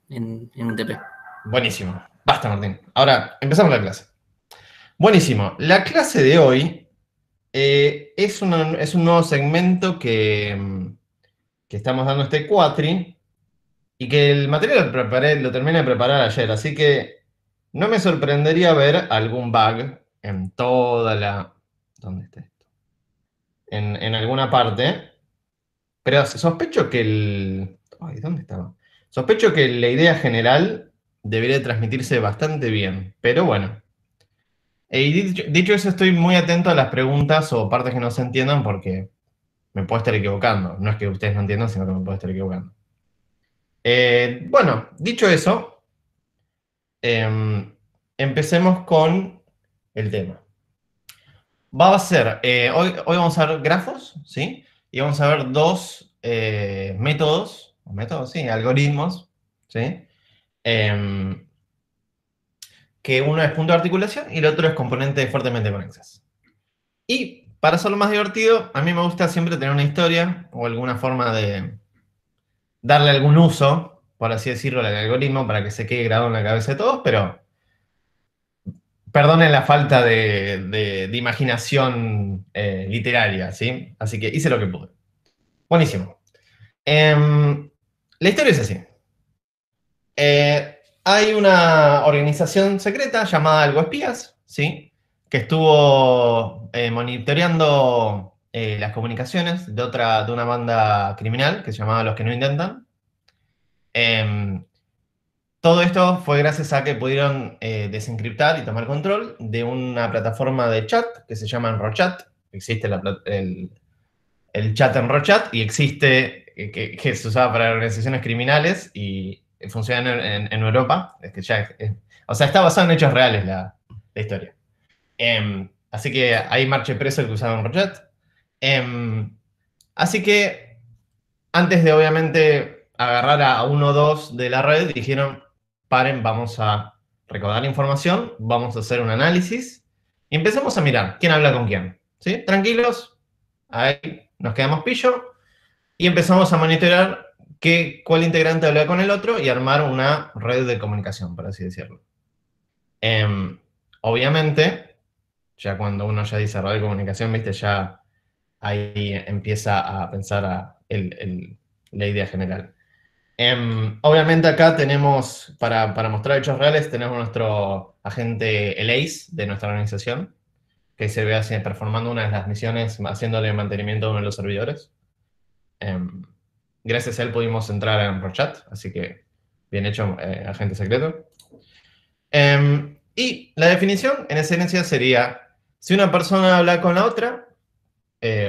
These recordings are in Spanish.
en UTP. Buenísimo. Basta, Martín. Ahora, empezamos la clase. Buenísimo. La clase de hoy es un nuevo segmento que estamos dando este cuatri y que el material lo terminé de preparar ayer, así que no me sorprendería ver algún bug en toda la... ¿Dónde está esto? En alguna parte, pero sospecho que Ay, ¿dónde estaba? Sospecho que la idea general debería transmitirse bastante bien, pero bueno. Y dicho eso, estoy muy atento a las preguntas o partes que no se entiendan porque me puedo estar equivocando. No es que ustedes no entiendan, sino que me puedo estar equivocando. Bueno, dicho eso, empecemos con el tema. Va a ser, hoy vamos a ver grafos, ¿sí? Y vamos a ver dos métodos, sí, algoritmos, ¿sí? Que uno es punto de articulación y el otro es componente fuertemente conexas. Y para hacerlo más divertido, a mí me gusta siempre tener una historia o alguna forma de darle algún uso, por así decirlo, al algoritmo para que se quede grabado en la cabeza de todos, pero perdonen la falta de imaginación literaria, ¿sí? Así que hice lo que pude. Buenísimo. La historia es así. Hay una organización secreta llamada Algo Espías, ¿sí? Que estuvo monitoreando las comunicaciones de una banda criminal que se llamaba Los que no intentan. Todo esto fue gracias a que pudieron desencriptar y tomar control de una plataforma de chat que se llama Enrochat. Existe el chat Enrochat y existe, que se usaba para organizaciones criminales y funciona en Europa. Es que o sea, está basado en hechos reales la historia. Así que ahí marche preso el que usaba Enrochat. Así que antes de obviamente agarrar a uno o dos de la red, dijeron, paren, vamos a recaudar información, vamos a hacer un análisis y empezamos a mirar quién habla con quién. ¿Sí? Tranquilos, ahí nos quedamos pillo y empezamos a monitorear cuál integrante habla con el otro y armar una red de comunicación, por así decirlo. Obviamente, ya cuando uno ya dice red de comunicación, viste, ya ahí empieza a pensar la idea general. Obviamente acá tenemos, para mostrar hechos reales, tenemos nuestro agente el ACE de nuestra organización, que se ve así, performando una de las misiones, haciéndole mantenimiento a uno de los servidores. Gracias a él pudimos entrar en Rochat, así que bien hecho, agente secreto. Y la definición, en esencia, sería, si una persona habla con la otra,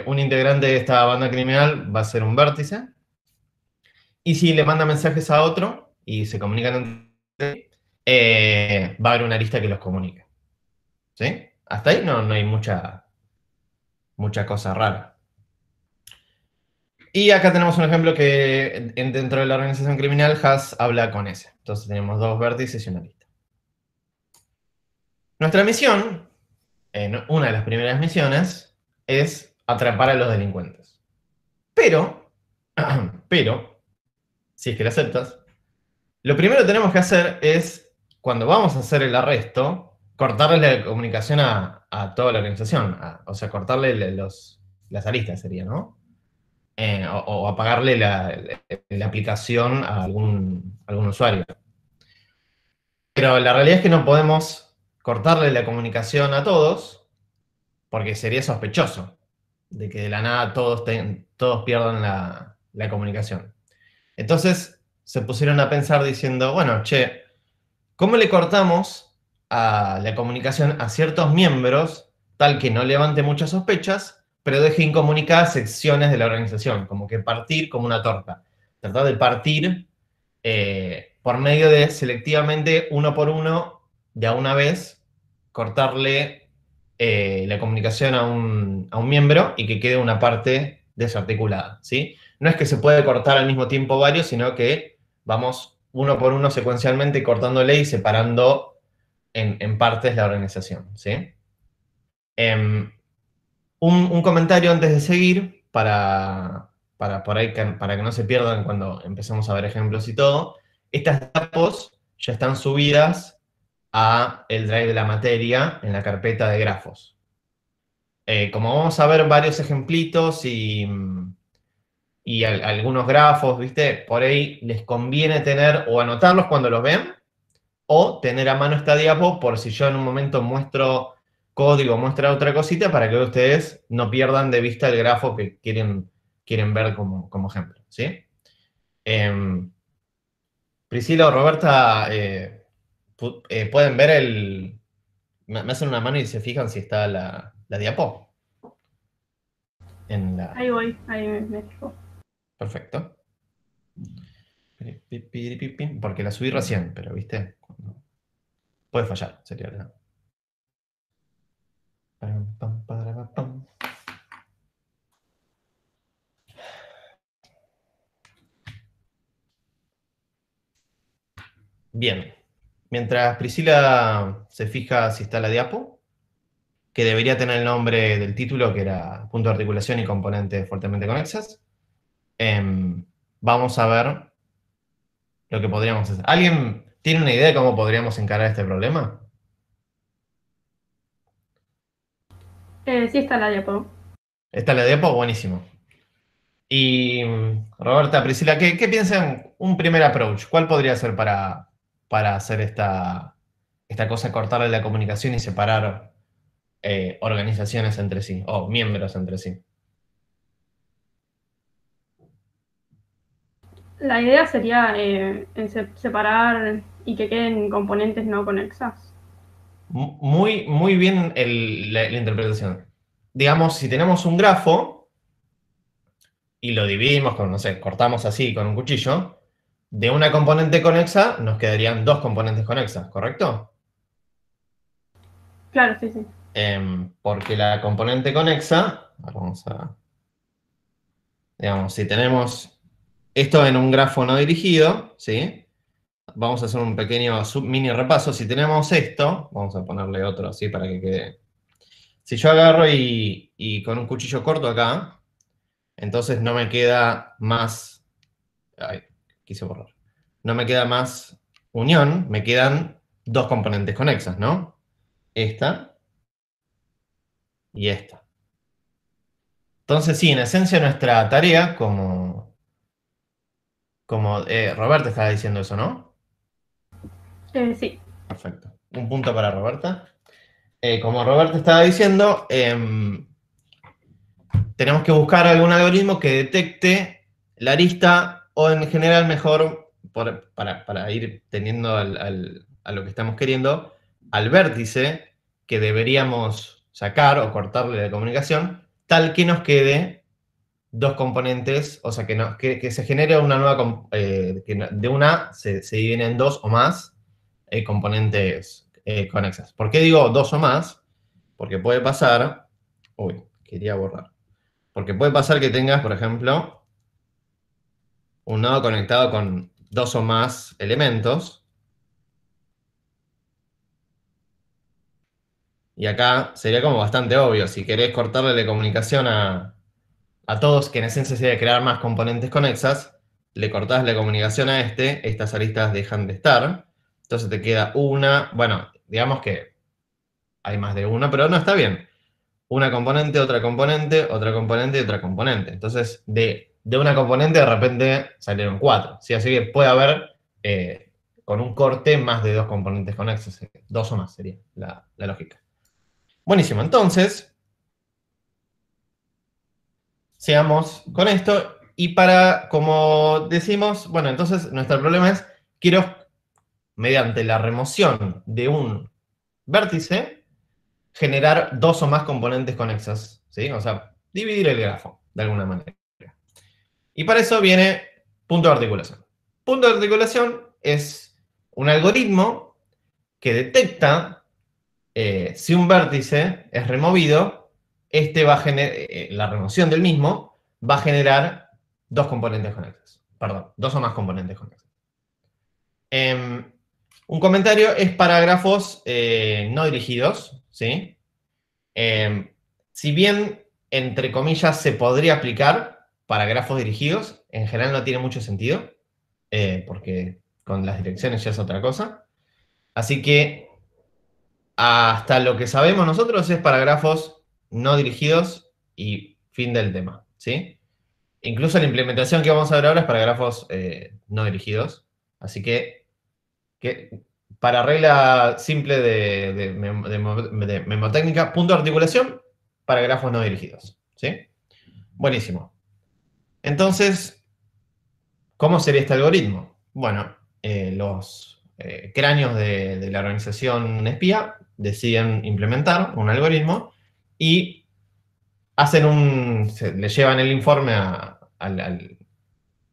un integrante de esta banda criminal va a ser un vértice, y si le manda mensajes a otro y se comunican entre va a haber una lista que los comunique. ¿Sí? Hasta ahí no hay mucha cosa rara. Y acá tenemos un ejemplo que dentro de la organización criminal Has habla con S. Entonces tenemos dos vértices y una lista. Nuestra misión, una de las primeras misiones, es atrapar a los delincuentes. Pero, si es que lo aceptas, lo primero que tenemos que hacer es, cuando vamos a hacer el arresto, cortarle la comunicación a toda la organización. O sea, cortarle las aristas sería, ¿no? O apagarle la aplicación a algún usuario. Pero la realidad es que no podemos cortarle la comunicación a todos, porque sería sospechoso de que de la nada todos pierdan la comunicación. Entonces se pusieron a pensar diciendo, bueno, che, ¿cómo le cortamos a la comunicación a ciertos miembros tal que no levante muchas sospechas, pero deje incomunicadas secciones de la organización? Como que partir como una torta. Tratar de partir por medio de selectivamente, uno por uno, de a una vez, cortarle la comunicación a un miembro y que quede una parte desarticulada, ¿sí? No es que se puede cortar al mismo tiempo varios, sino que vamos uno por uno secuencialmente cortándole y separando en partes la organización, ¿sí? Un comentario antes de seguir, para que no se pierdan cuando empecemos a ver ejemplos y todo, Estas diapos ya están subidas a el drive de la materia en la carpeta de grafos. Como vamos a ver varios ejemplitos y algunos grafos, ¿viste? Por ahí les conviene tener o anotarlos cuando los ven, o tener a mano esta diapo por si yo en un momento muestro código, muestro otra cosita, para que ustedes no pierdan de vista el grafo que quieren ver como ejemplo, ¿sí? Priscila o Roberta, pueden ver el... Me hacen una mano y se fijan si está la diapo. Ahí voy, ahí me fijo. Perfecto. Porque la subí recién, pero ¿viste? Puede fallar, sería la... Bien. Mientras Priscila se fija si está la diapo, que debería tener el nombre del título, que era punto de articulación y componentes fuertemente conexas, vamos a ver lo que podríamos hacer. ¿Alguien tiene una idea de cómo podríamos encarar este problema? Sí está la diapo. ¿Está la diapo? Buenísimo. Y Roberta, Priscila, ¿qué piensan un primer approach? ¿Cuál podría ser para hacer esta cosa, cortarle la comunicación y separar organizaciones entre sí, o miembros entre sí? La idea sería separar y que queden componentes no conexas. Muy bien la interpretación. Digamos, si tenemos un grafo y lo dividimos con, no sé, cortamos así con un cuchillo, de una componente conexa nos quedarían dos componentes conexas, ¿correcto? Claro, sí, sí. Porque la componente conexa, vamos a, digamos, si tenemos esto en un grafo no dirigido, ¿sí? Vamos a hacer un pequeño mini repaso. Si tenemos esto, vamos a ponerle otro así para que quede. Si yo agarro y con un cuchillo corto acá, entonces no me queda más... Ay, quise borrar. No me queda más unión, me quedan dos componentes conexas, ¿no? Esta y esta. Entonces, sí, en esencia nuestra tarea, como Roberta estaba diciendo eso, ¿no? Sí. Perfecto. Un punto para Roberta. Como Roberta estaba diciendo, tenemos que buscar algún algoritmo que detecte la arista, o en general mejor, para ir teniendo a lo que estamos queriendo, al vértice que deberíamos sacar o cortarle la comunicación, tal que nos quede dos componentes, o sea, que se genere una nueva, que de una se dividen en dos o más componentes conexas. ¿Por qué digo dos o más? Porque puede pasar, uy, quería borrar, porque puede pasar que tengas, por ejemplo, un nodo conectado con dos o más elementos, y acá sería como bastante obvio, si querés cortarle la comunicación a todos, que en esencia sería crear más componentes conexas, le cortás la comunicación a estas aristas dejan de estar, entonces te queda una, bueno, digamos que hay más de una, pero no, está bien. Una componente, otra componente, otra componente y otra componente. Entonces, de una componente de repente salieron cuatro, ¿sí? Así que puede haber, con un corte, más de dos componentes conexos, dos o más sería la lógica. Buenísimo, entonces, sigamos con esto. Y como decimos, bueno, entonces nuestro problema es, quiero, mediante la remoción de un vértice, generar dos o más componentes conexas, ¿sí? O sea, dividir el grafo, de alguna manera. Y para eso viene punto de articulación. Punto de articulación es un algoritmo que detecta si un vértice es removido, la remoción del mismo va a generar dos componentes conexos. Perdón, dos o más componentes conexos. Un comentario es para grafos no dirigidos, ¿sí? Si bien, entre comillas, se podría aplicar para grafos dirigidos, en general no tiene mucho sentido, porque con las direcciones ya es otra cosa. Así que hasta lo que sabemos nosotros es para grafos no dirigidos y fin del tema, ¿sí? Incluso la implementación que vamos a ver ahora es para grafos no dirigidos. Así que para regla simple de memotécnica, punto de articulación para grafos no dirigidos, ¿sí? Buenísimo. Entonces, ¿cómo sería este algoritmo? Bueno, los cráneos de la organización espía deciden implementar un algoritmo y le llevan el informe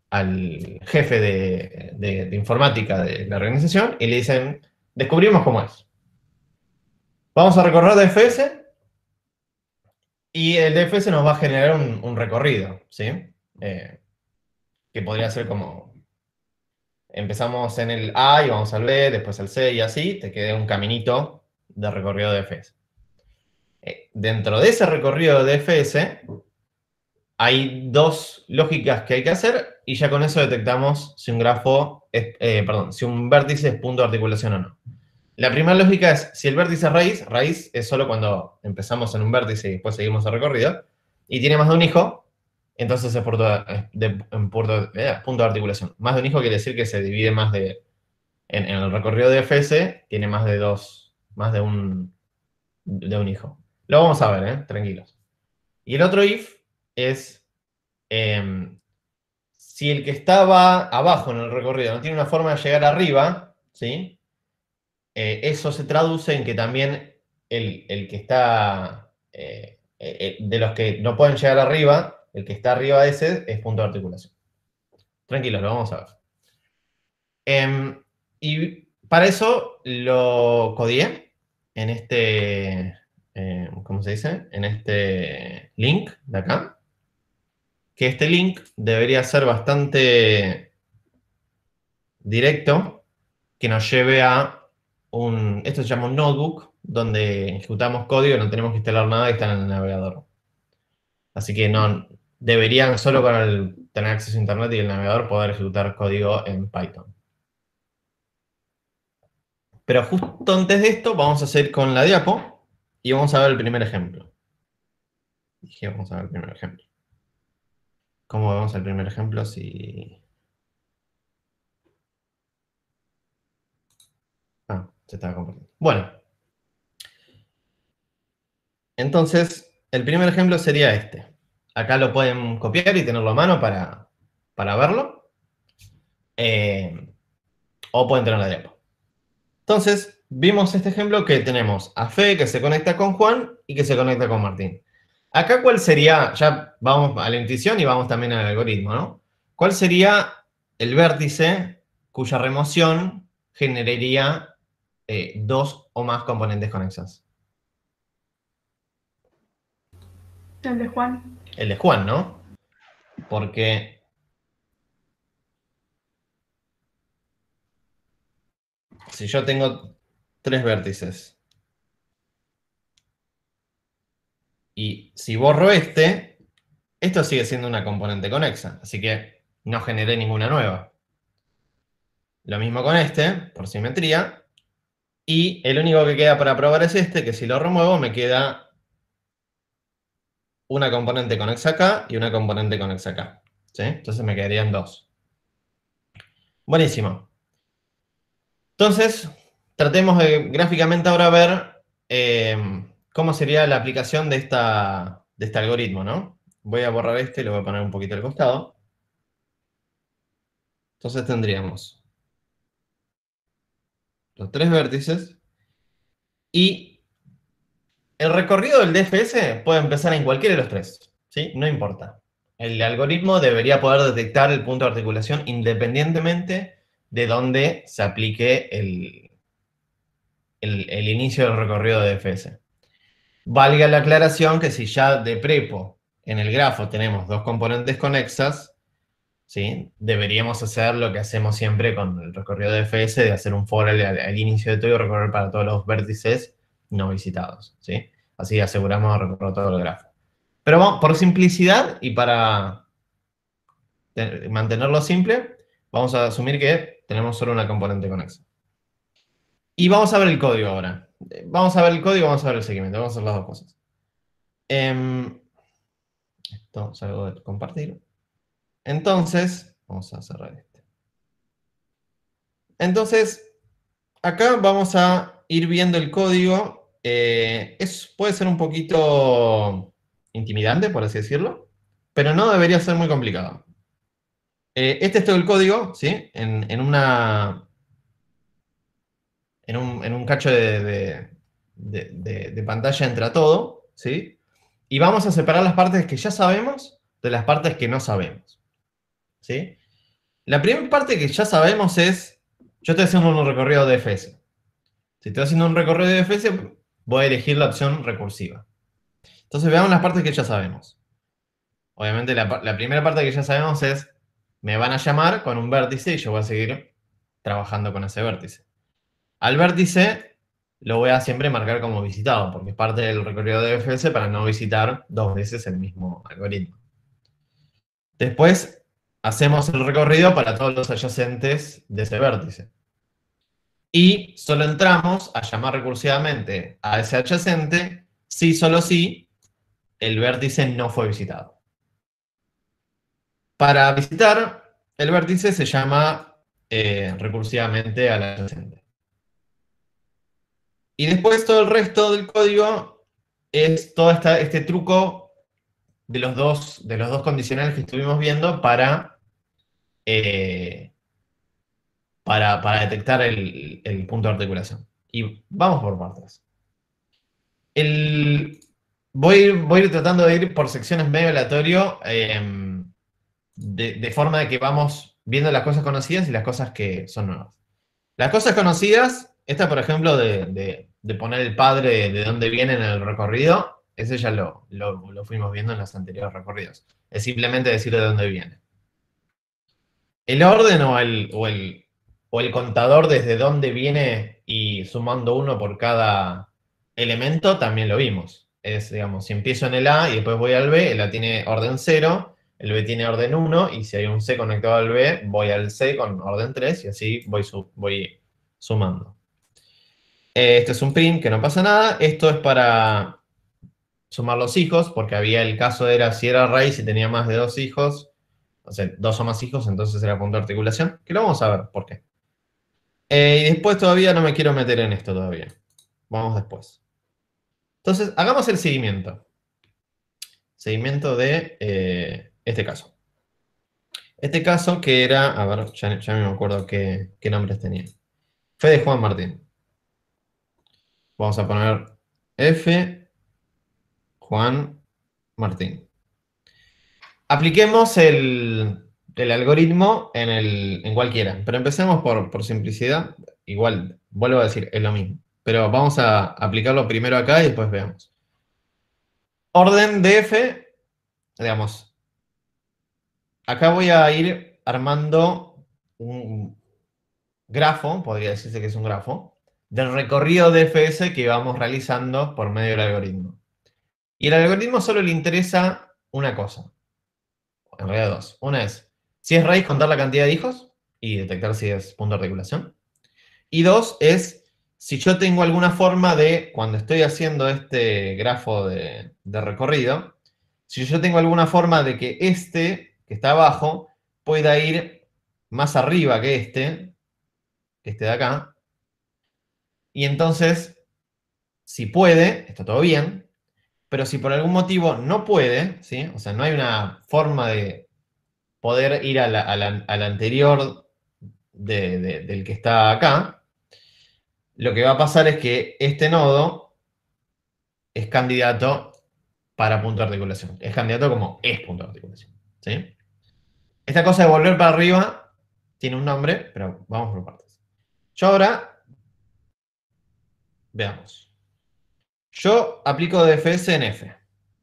al jefe de informática de la organización y le dicen, descubrimos cómo es. Vamos a recorrer DFS y el DFS nos va a generar un recorrido, ¿sí? Que podría ser como, empezamos en el A y vamos al B, después al C y así, te queda un caminito de recorrido de DFS. Dentro de ese recorrido de DFS hay dos lógicas que hay que hacer y ya con eso detectamos si un grafo si un vértice es punto de articulación o no. La primera lógica es, si el vértice es raíz es solo cuando empezamos en un vértice y después seguimos el recorrido, y tiene más de un hijo, entonces es punto de articulación. Más de un hijo quiere decir que se divide más en el recorrido de FS, tiene más de un hijo. Lo vamos a ver, tranquilos. Y el otro if es, si el que estaba abajo en el recorrido no tiene una forma de llegar arriba, ¿sí? Eso se traduce en que también el que está, de los que no pueden llegar arriba, el que está arriba de ese es punto de articulación. Tranquilos, lo vamos a ver. Y para eso lo codié en este, ¿cómo se dice? En este link de acá. Que este link debería ser bastante directo, que nos lleve a esto se llama un notebook, donde ejecutamos código y no tenemos que instalar nada y está en el navegador. Así que no deberían, solo con tener acceso a internet y el navegador, poder ejecutar código en Python. Pero justo antes de esto, vamos a seguir con la diapo y vamos a ver el primer ejemplo. Dije, vamos a ver el primer ejemplo. ¿Cómo vemos el primer ejemplo? Si... se estaba compartiendo. Bueno. Entonces, el primer ejemplo sería este. Acá lo pueden copiar y tenerlo a mano para verlo. O pueden tener la diapo. Entonces, vimos este ejemplo que tenemos a Fe que se conecta con Juan y que se conecta con Martín. Acá, ¿cuál sería? Ya vamos a la intuición y vamos también al algoritmo, ¿no? ¿Cuál sería el vértice cuya remoción generaría dos o más componentes conexas? El de Juan. El de Juan, ¿no? Porque si yo tengo tres vértices y si borro esto sigue siendo una componente conexa, así que no generé ninguna nueva. Lo mismo con este, por simetría, y el único que queda para probar es este, que si lo remuevo me queda una componente conexa acá y una componente conexa acá. ¿Sí? Entonces me quedarían dos. Buenísimo. Entonces, tratemos de gráficamente ahora ver cómo sería la aplicación de este algoritmo, ¿no? Voy a borrar este y lo voy a poner un poquito al costado. Entonces tendríamos los tres vértices y el recorrido del DFS puede empezar en cualquiera de los tres, ¿sí? No importa. El algoritmo debería poder detectar el punto de articulación independientemente de dónde se aplique el inicio del recorrido de DFS. Valga la aclaración que si ya de prepo en el grafo tenemos dos componentes conexas, ¿sí? Deberíamos hacer lo que hacemos siempre con el recorrido de DFS, de hacer un for al inicio de todo y recorrer para todos los vértices no visitados, ¿sí? Así aseguramos recorrer todo el grafo. Pero vamos, por simplicidad y para mantenerlo simple, vamos a asumir que tenemos solo una componente conexa. Y vamos a ver el código ahora. Vamos a ver el código, vamos a ver el seguimiento, vamos a hacer las dos cosas. Esto salgo de compartir. Entonces, vamos a cerrar este. Entonces, acá vamos a ir viendo el código. Puede ser un poquito intimidante, por así decirlo, pero no debería ser muy complicado. Este es todo el código, ¿sí? En un cacho de pantalla entra todo, ¿sí? Y vamos a separar las partes que ya sabemos de las partes que no sabemos, ¿sí? La primera parte que ya sabemos es, yo estoy haciendo un recorrido de DFS. Si estoy haciendo un recorrido de DFS, voy a elegir la opción recursiva. Entonces veamos las partes que ya sabemos. Obviamente la primera parte que ya sabemos es, me van a llamar con un vértice y yo voy a seguir trabajando con ese vértice. Al vértice lo voy a siempre marcar como visitado, porque es parte del recorrido de DFS para no visitar dos veces el mismo algoritmo. Después hacemos el recorrido para todos los adyacentes de ese vértice. Y solo entramos a llamar recursivamente a ese adyacente si solo si el vértice no fue visitado. Para visitar, el vértice se llama recursivamente al adyacente. Y después todo el resto del código es todo este truco de los dos condicionales que estuvimos viendo para detectar el punto de articulación. Y vamos por partes. Voy a ir tratando de ir por secciones medio aleatorio, de forma de que vamos viendo las cosas conocidas y las cosas que son nuevas. Las cosas conocidas, esta por ejemplo de poner el padre de dónde viene en el recorrido, ese ya lo fuimos viendo en los anteriores recorridos. Es simplemente decir de dónde viene. El orden o el contador desde dónde viene y sumando uno por cada elemento también lo vimos. Es, digamos, si empiezo en el A y después voy al B, el A tiene orden 0, el B tiene orden 1, y si hay un C conectado al B, voy al C con orden 3, y así voy sumando. Este es un print, que no pasa nada. Esto es para sumar los hijos, porque había el caso era si era raíz y tenía más de 2 hijos, o sea, 2 o más hijos, entonces era punto de articulación, que lo vamos a ver por qué. Y después todavía no me quiero meter en esto todavía. Vamos después. Entonces, hagamos el seguimiento. Seguimiento de este caso. Este caso que era, a ver, ya no me acuerdo qué nombres tenía. Fede Juan Martín. Vamos a poner F. Juan Martín. Apliquemos el algoritmo en cualquiera, pero empecemos por simplicidad. Igual, vuelvo a decir, es lo mismo. Pero vamos a aplicarlo primero acá y después veamos. Orden de F, digamos, acá voy a ir armando un grafo, podría decirse que es un grafo, del recorrido de FS que vamos realizando por medio del algoritmo. Y el algoritmo solo le interesa una cosa, en realidad dos. Una es, si es raíz, contar la cantidad de hijos y detectar si es punto de articulación. Y dos es, si yo tengo alguna forma de, cuando estoy haciendo este grafo de recorrido, si yo tengo alguna forma de que este, que está abajo, pueda ir más arriba que este de acá, y entonces, si puede, está todo bien, pero si por algún motivo no puede, ¿sí? O sea, no hay una forma de poder ir al anterior del que está acá, lo que va a pasar es que este nodo es candidato para punto de articulación. Es candidato como es punto de articulación, ¿sí? Esta cosa de volver para arriba tiene un nombre, pero vamos por partes. Yo ahora, veamos. Yo aplico DFS en F.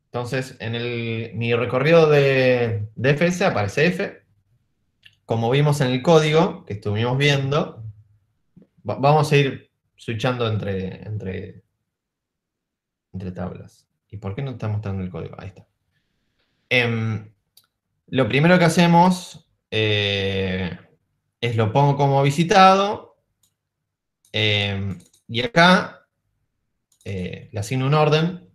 Entonces, en mi recorrido de DFS aparece F. Como vimos en el código que estuvimos viendo, vamos a ir switchando entre tablas. ¿Y por qué no está mostrando el código? Ahí está. Lo primero que hacemos es lo pongo como visitado, y acá le asigno un orden,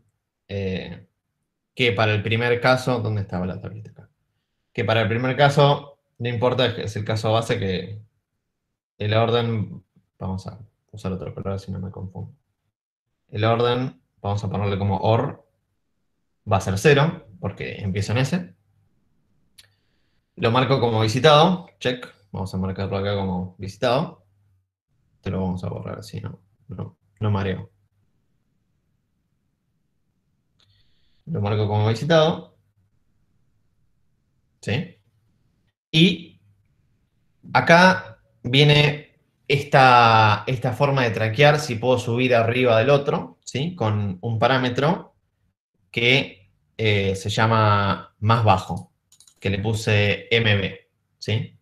que para el primer caso, ¿dónde estaba la tablita acá? Que para el primer caso, no importa, es el caso base que el orden, vamos a usar otro color así no me confundo. El orden, vamos a ponerle como OR, va a ser 0, porque empiezo en ese. Lo marco como visitado, check. Vamos a marcarlo acá como visitado. Te lo vamos a borrar así, no mareo. Lo marco como visitado. ¿Sí? Y acá viene esta forma de traquear si puedo subir arriba del otro, ¿sí? Con un parámetro que se llama más bajo, que le puse MB, ¿sí?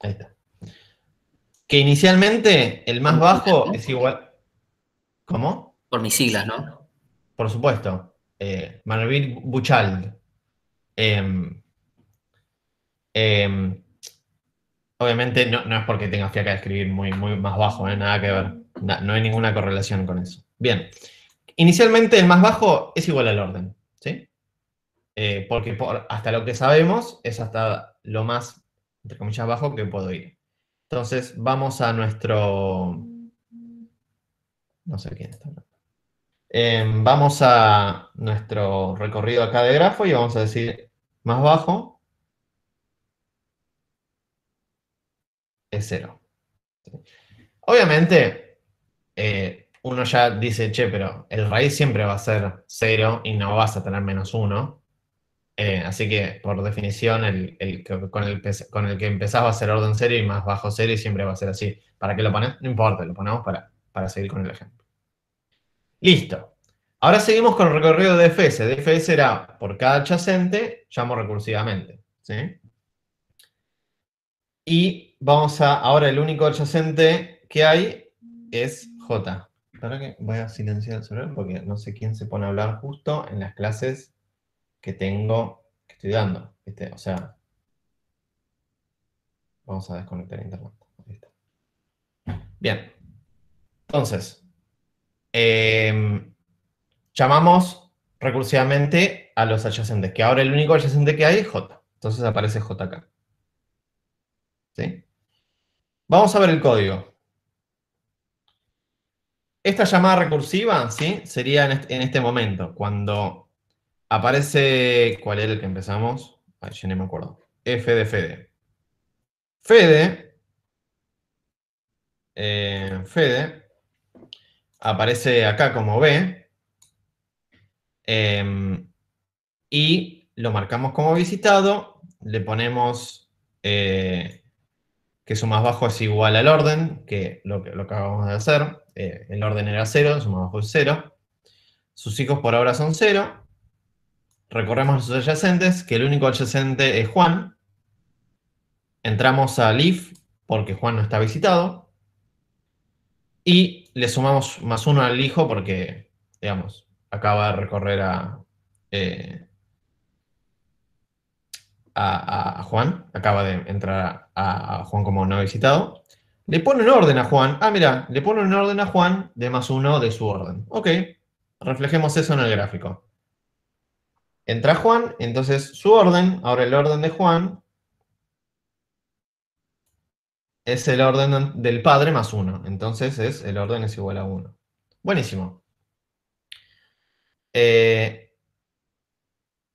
Ahí está. Que inicialmente el Por más mis siglas, bajo ¿no? es igual. ¿Cómo? Por mis siglas, ¿no? Por supuesto. Manuel Buchald. Em, em, obviamente no es porque tenga fiaca de escribir muy más bajo, nada que ver. No hay ninguna correlación con eso. Bien. Inicialmente el más bajo es igual al orden, ¿sí? Porque hasta lo que sabemos es hasta lo más, entre comillas, bajo que puedo ir. Entonces vamos a nuestro... No sé quién está. Vamos a nuestro recorrido acá de grafo y vamos a decir más bajo es 0. Obviamente, uno ya dice, che, pero el raíz siempre va a ser 0 y no vas a tener -1. Así que, por definición, con el que empezás va a ser orden 0 y más bajo 0 y siempre va a ser así. ¿Para qué lo pones? No importa, lo ponemos para seguir con el ejemplo. Listo. Ahora seguimos con el recorrido de DFS. DFS era por cada adyacente, llamo recursivamente. ¿Sí? Y vamos a, ahora el único adyacente que hay es J. Ahora que voy a silenciar el celular porque no sé quién se pone a hablar justo en las clases que estoy dando. ¿Viste? O sea, vamos a desconectar internet. Ahí está. Bien. Entonces, llamamos recursivamente a los adyacentes, que ahora el único adyacente que hay es J. Entonces aparece J acá. ¿Sí? Vamos a ver el código. Esta llamada recursiva, ¿sí? Sería en este momento, cuando aparece... ¿Cuál era el que empezamos? Ay, yo no me acuerdo. F de Fede. Fede aparece acá como B, y lo marcamos como visitado, le ponemos que su más bajo es igual al orden, que lo que acabamos de hacer. El orden era 0, su más bajo es 0. Sus hijos por ahora son 0. Recorremos los adyacentes, que el único adyacente es Juan. Entramos a if, porque Juan no está visitado. Y le sumamos +1 al hijo, porque, digamos, acaba de recorrer a Juan. Acaba de entrar a Juan como no visitado. Le pone un orden a Juan. Ah, mira, le pone un orden a Juan de +1 de su orden. Ok, reflejemos eso en el gráfico. Entra Juan, entonces su orden, ahora el orden de Juan, es el orden del padre +1. Entonces el orden es igual a 1. Buenísimo. Ya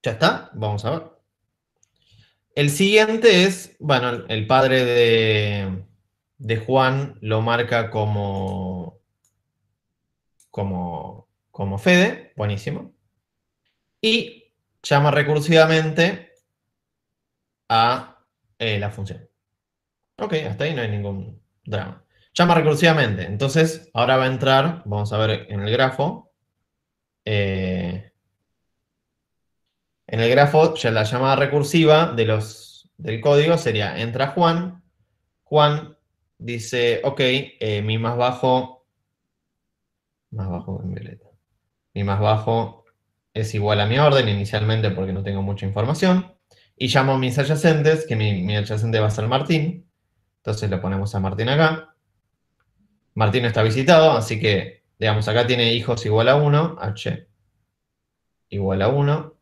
está, vamos a ver. El siguiente es, bueno, el padre de Juan lo marca como Fede, buenísimo. Y llama recursivamente a la función. Ok, hasta ahí no hay ningún drama. Llama recursivamente, entonces ahora va a entrar, vamos a ver en el grafo. En el grafo, ya la llamada recursiva del código sería, entra Juan, Juan dice, ok, mi más bajo en violeta, mi más bajo es igual a mi orden inicialmente porque no tengo mucha información, Y llamo a mis adyacentes, que mi adyacente va a ser Martín. Entonces le ponemos a Martín acá. Martín no está visitado, así que, digamos, acá tiene hijos igual a 1, h igual a 1.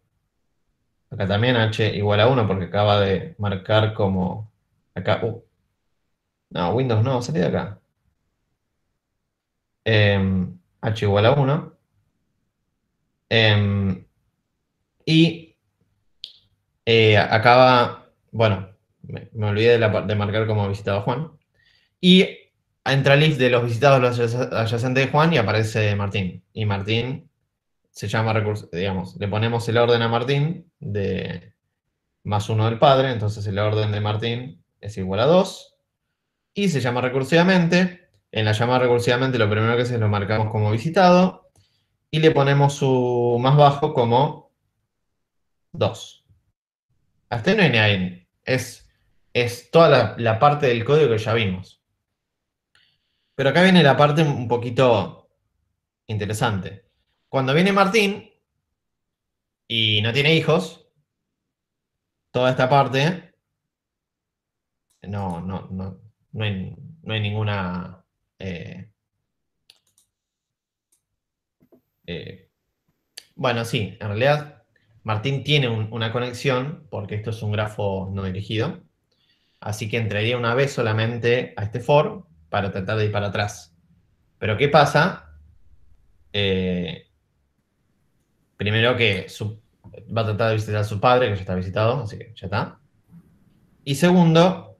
Acá también h igual a 1 porque acaba de marcar como... Acá, no, Windows no, salí de acá. H igual a 1. Y acaba, bueno, me olvidé de marcar como visitado a Juan. Y entra el list de los visitados los adyacentes de Juan y aparece Martín. Y Martín se llama recurso, digamos, le ponemos el orden a Martín de más 1 del padre, entonces el orden de Martín es igual a 2. Y se llama recursivamente. En la llamada recursivamente lo primero que hace es lo marcamos como visitado y le ponemos su más bajo como 2. Hasta ahí no hay nadie. Es toda la parte del código que ya vimos. Pero acá viene la parte un poquito interesante. Cuando viene Martín y no tiene hijos, toda esta parte no hay ninguna... eh, bueno, sí, en realidad Martín tiene una conexión porque esto es un grafo no dirigido. Así que entraría una vez solamente a este for para tratar de ir para atrás. Pero ¿qué pasa? Primero que va a tratar de visitar a su padre, que ya está visitado, así que ya está. Y segundo,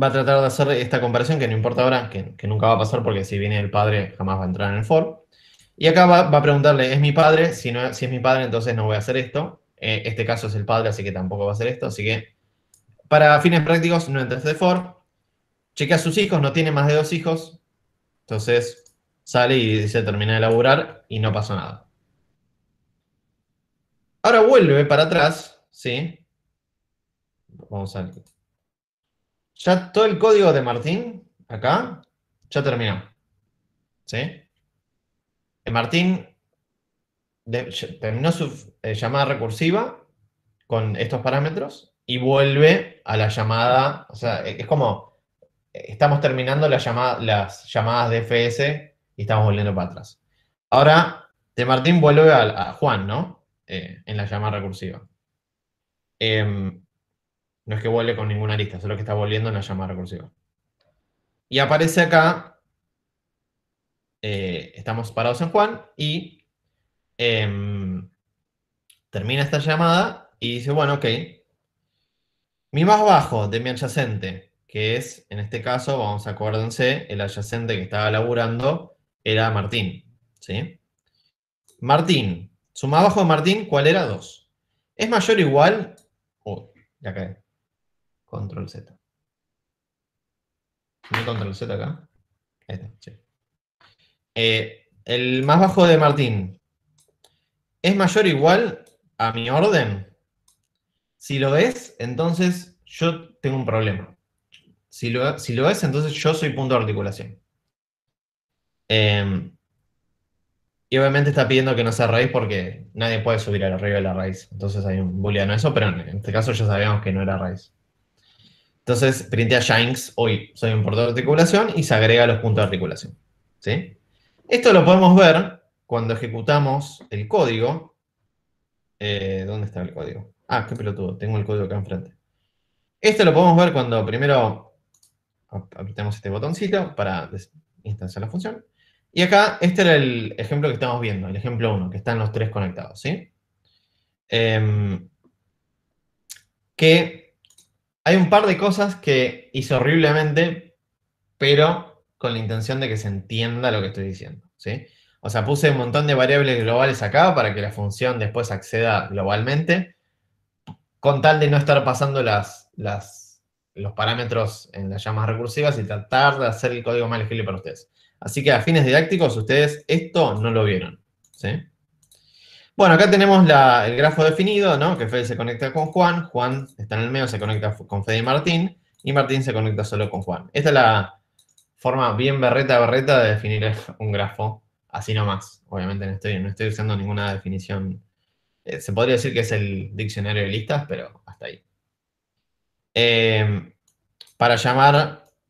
va a tratar de hacer esta comparación que no importa ahora, que nunca va a pasar porque si viene el padre jamás va a entrar en el for. Y acá va a preguntarle, ¿es mi padre? Si es mi padre, entonces no voy a hacer esto. Este caso es el padre, así que tampoco va a hacer esto. Así que para fines prácticos no entra este for. Chequea a sus hijos, no tiene más de 2 hijos. Entonces sale y dice termina de laburar y no pasó nada. Ahora vuelve para atrás, ¿sí? Vamos a ver. Ya todo el código de Martín, acá, ya terminó. ¿Sí? Martín terminó su llamada recursiva con estos parámetros y vuelve a la llamada, o sea, es como, estamos terminando las llamadas de FS y estamos volviendo para atrás. Ahora, de Martín vuelve a Juan, ¿no? En la llamada recursiva. No es que vuelve con ninguna lista, solo que está volviendo en la llamada recursiva. Y aparece acá, estamos parados en Juan y termina esta llamada y dice, bueno, ok, mi más bajo de mi adyacente, que es, en este caso, vamos a acuérdense, el adyacente que estaba laburando era Martín, ¿sí? Martín, su más bajo de Martín, ¿cuál era? 2. ¿Es mayor o igual? Ya cae. Control Z. ¿No hay Control Z acá? Ahí está, sí. El más bajo de Martín, ¿es mayor o igual a mi orden? Si lo es, entonces yo tengo un problema. Si lo es, entonces yo soy punto de articulación. Y obviamente está pidiendo que no sea raíz porque nadie puede subir a arriba de la raíz. Entonces hay un booleano eso, pero en este caso ya sabíamos que no era raíz. Entonces printea Shanks, hoy soy un punto de articulación y se agrega los puntos de articulación. ¿Sí? Esto lo podemos ver cuando ejecutamos el código. ¿Dónde está el código? Ah, qué pelotudo, tengo el código acá enfrente. Esto lo podemos ver cuando primero apretamos este botoncito para instanciar la función. Y acá, este era el ejemplo que estamos viendo, el ejemplo 1, que están los 3 conectados, ¿sí? Que hay un par de cosas que hice horriblemente, pero con la intención de que se entienda lo que estoy diciendo, ¿sí? O sea, puse un montón de variables globales acá para que la función después acceda globalmente, con tal de no estar pasando los parámetros en las llamadas recursivas y tratar de hacer el código más legible para ustedes. Así que a fines didácticos, ustedes esto no lo vieron, ¿sí? Bueno, acá tenemos el grafo definido, ¿no? Que Fede se conecta con Juan, Juan está en el medio, se conecta con Fede y Martín se conecta solo con Juan. Esta es la forma bien berreta de definir un grafo así nomás. Obviamente no estoy usando ninguna definición. Se podría decir que es el diccionario de listas, pero hasta ahí.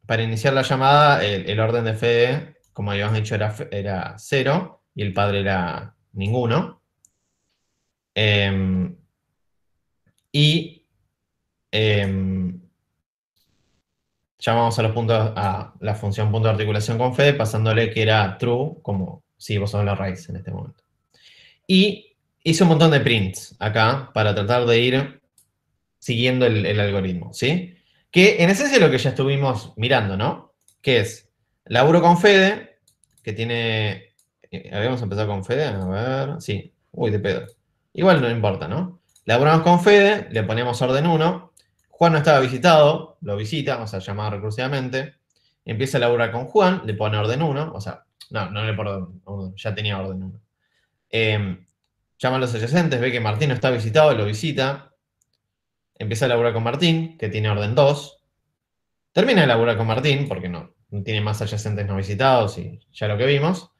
Para iniciar la llamada, el orden de Fede, como habíamos dicho, era 0 y el padre era ninguno. Y llamamos a la función punto de articulación con Fede, pasándole que era true, como si vos sos la raíz en este momento. Y hice un montón de prints acá para tratar de ir siguiendo el algoritmo, ¿sí? Que en esencia es lo que ya estuvimos mirando, ¿no? Que es laburo con Fede, que tiene... habíamos empezado con Fede, a ver... Sí, uy, de pedo. Igual no importa, ¿no? Laburamos con Fede, le ponemos orden 1. Juan no estaba visitado, lo visita, vamos a llamar recursivamente. Empieza a laburar con Juan, le pone orden 1, o sea, no le pone orden 1, ya tenía orden 1. Llama a los adyacentes, ve que Martín no está visitado, lo visita. Empieza a laburar con Martín, que tiene orden 2. Termina de laburar con Martín, porque no tiene más adyacentes no visitados y ya lo que vimos.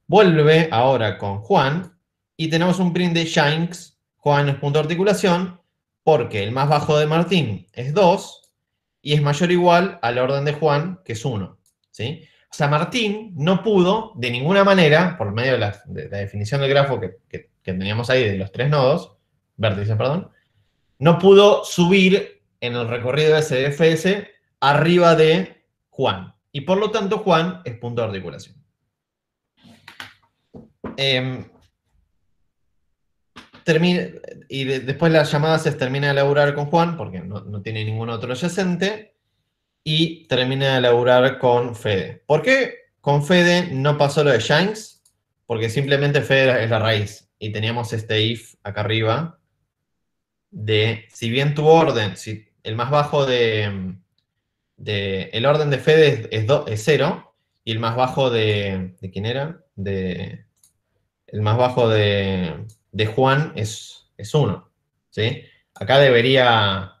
Vuelve ahora con Juan y tenemos un print de Shanks. Juan es punto de articulación porque el más bajo de Martín es 2 y es mayor o igual al orden de Juan, que es 1. ¿Sí? O sea, Martín no pudo de ninguna manera, por medio de la definición del grafo que teníamos ahí de los 3 nodos, vértices, perdón, no pudo subir en el recorrido de SDFS arriba de Juan. Y por lo tanto, Juan es punto de articulación. Y después la llamada se termina de laburar con Juan, porque no tiene ningún otro adyacente, y termina de laburar con Fede. ¿Por qué con Fede no pasó lo de Shanks? Porque simplemente Fede es la raíz, y teníamos este if acá arriba, de si bien tu orden, si el más bajo el orden de Fede es 0, y el más bajo ¿de quién era? El más bajo de Juan es 1, ¿sí? Acá debería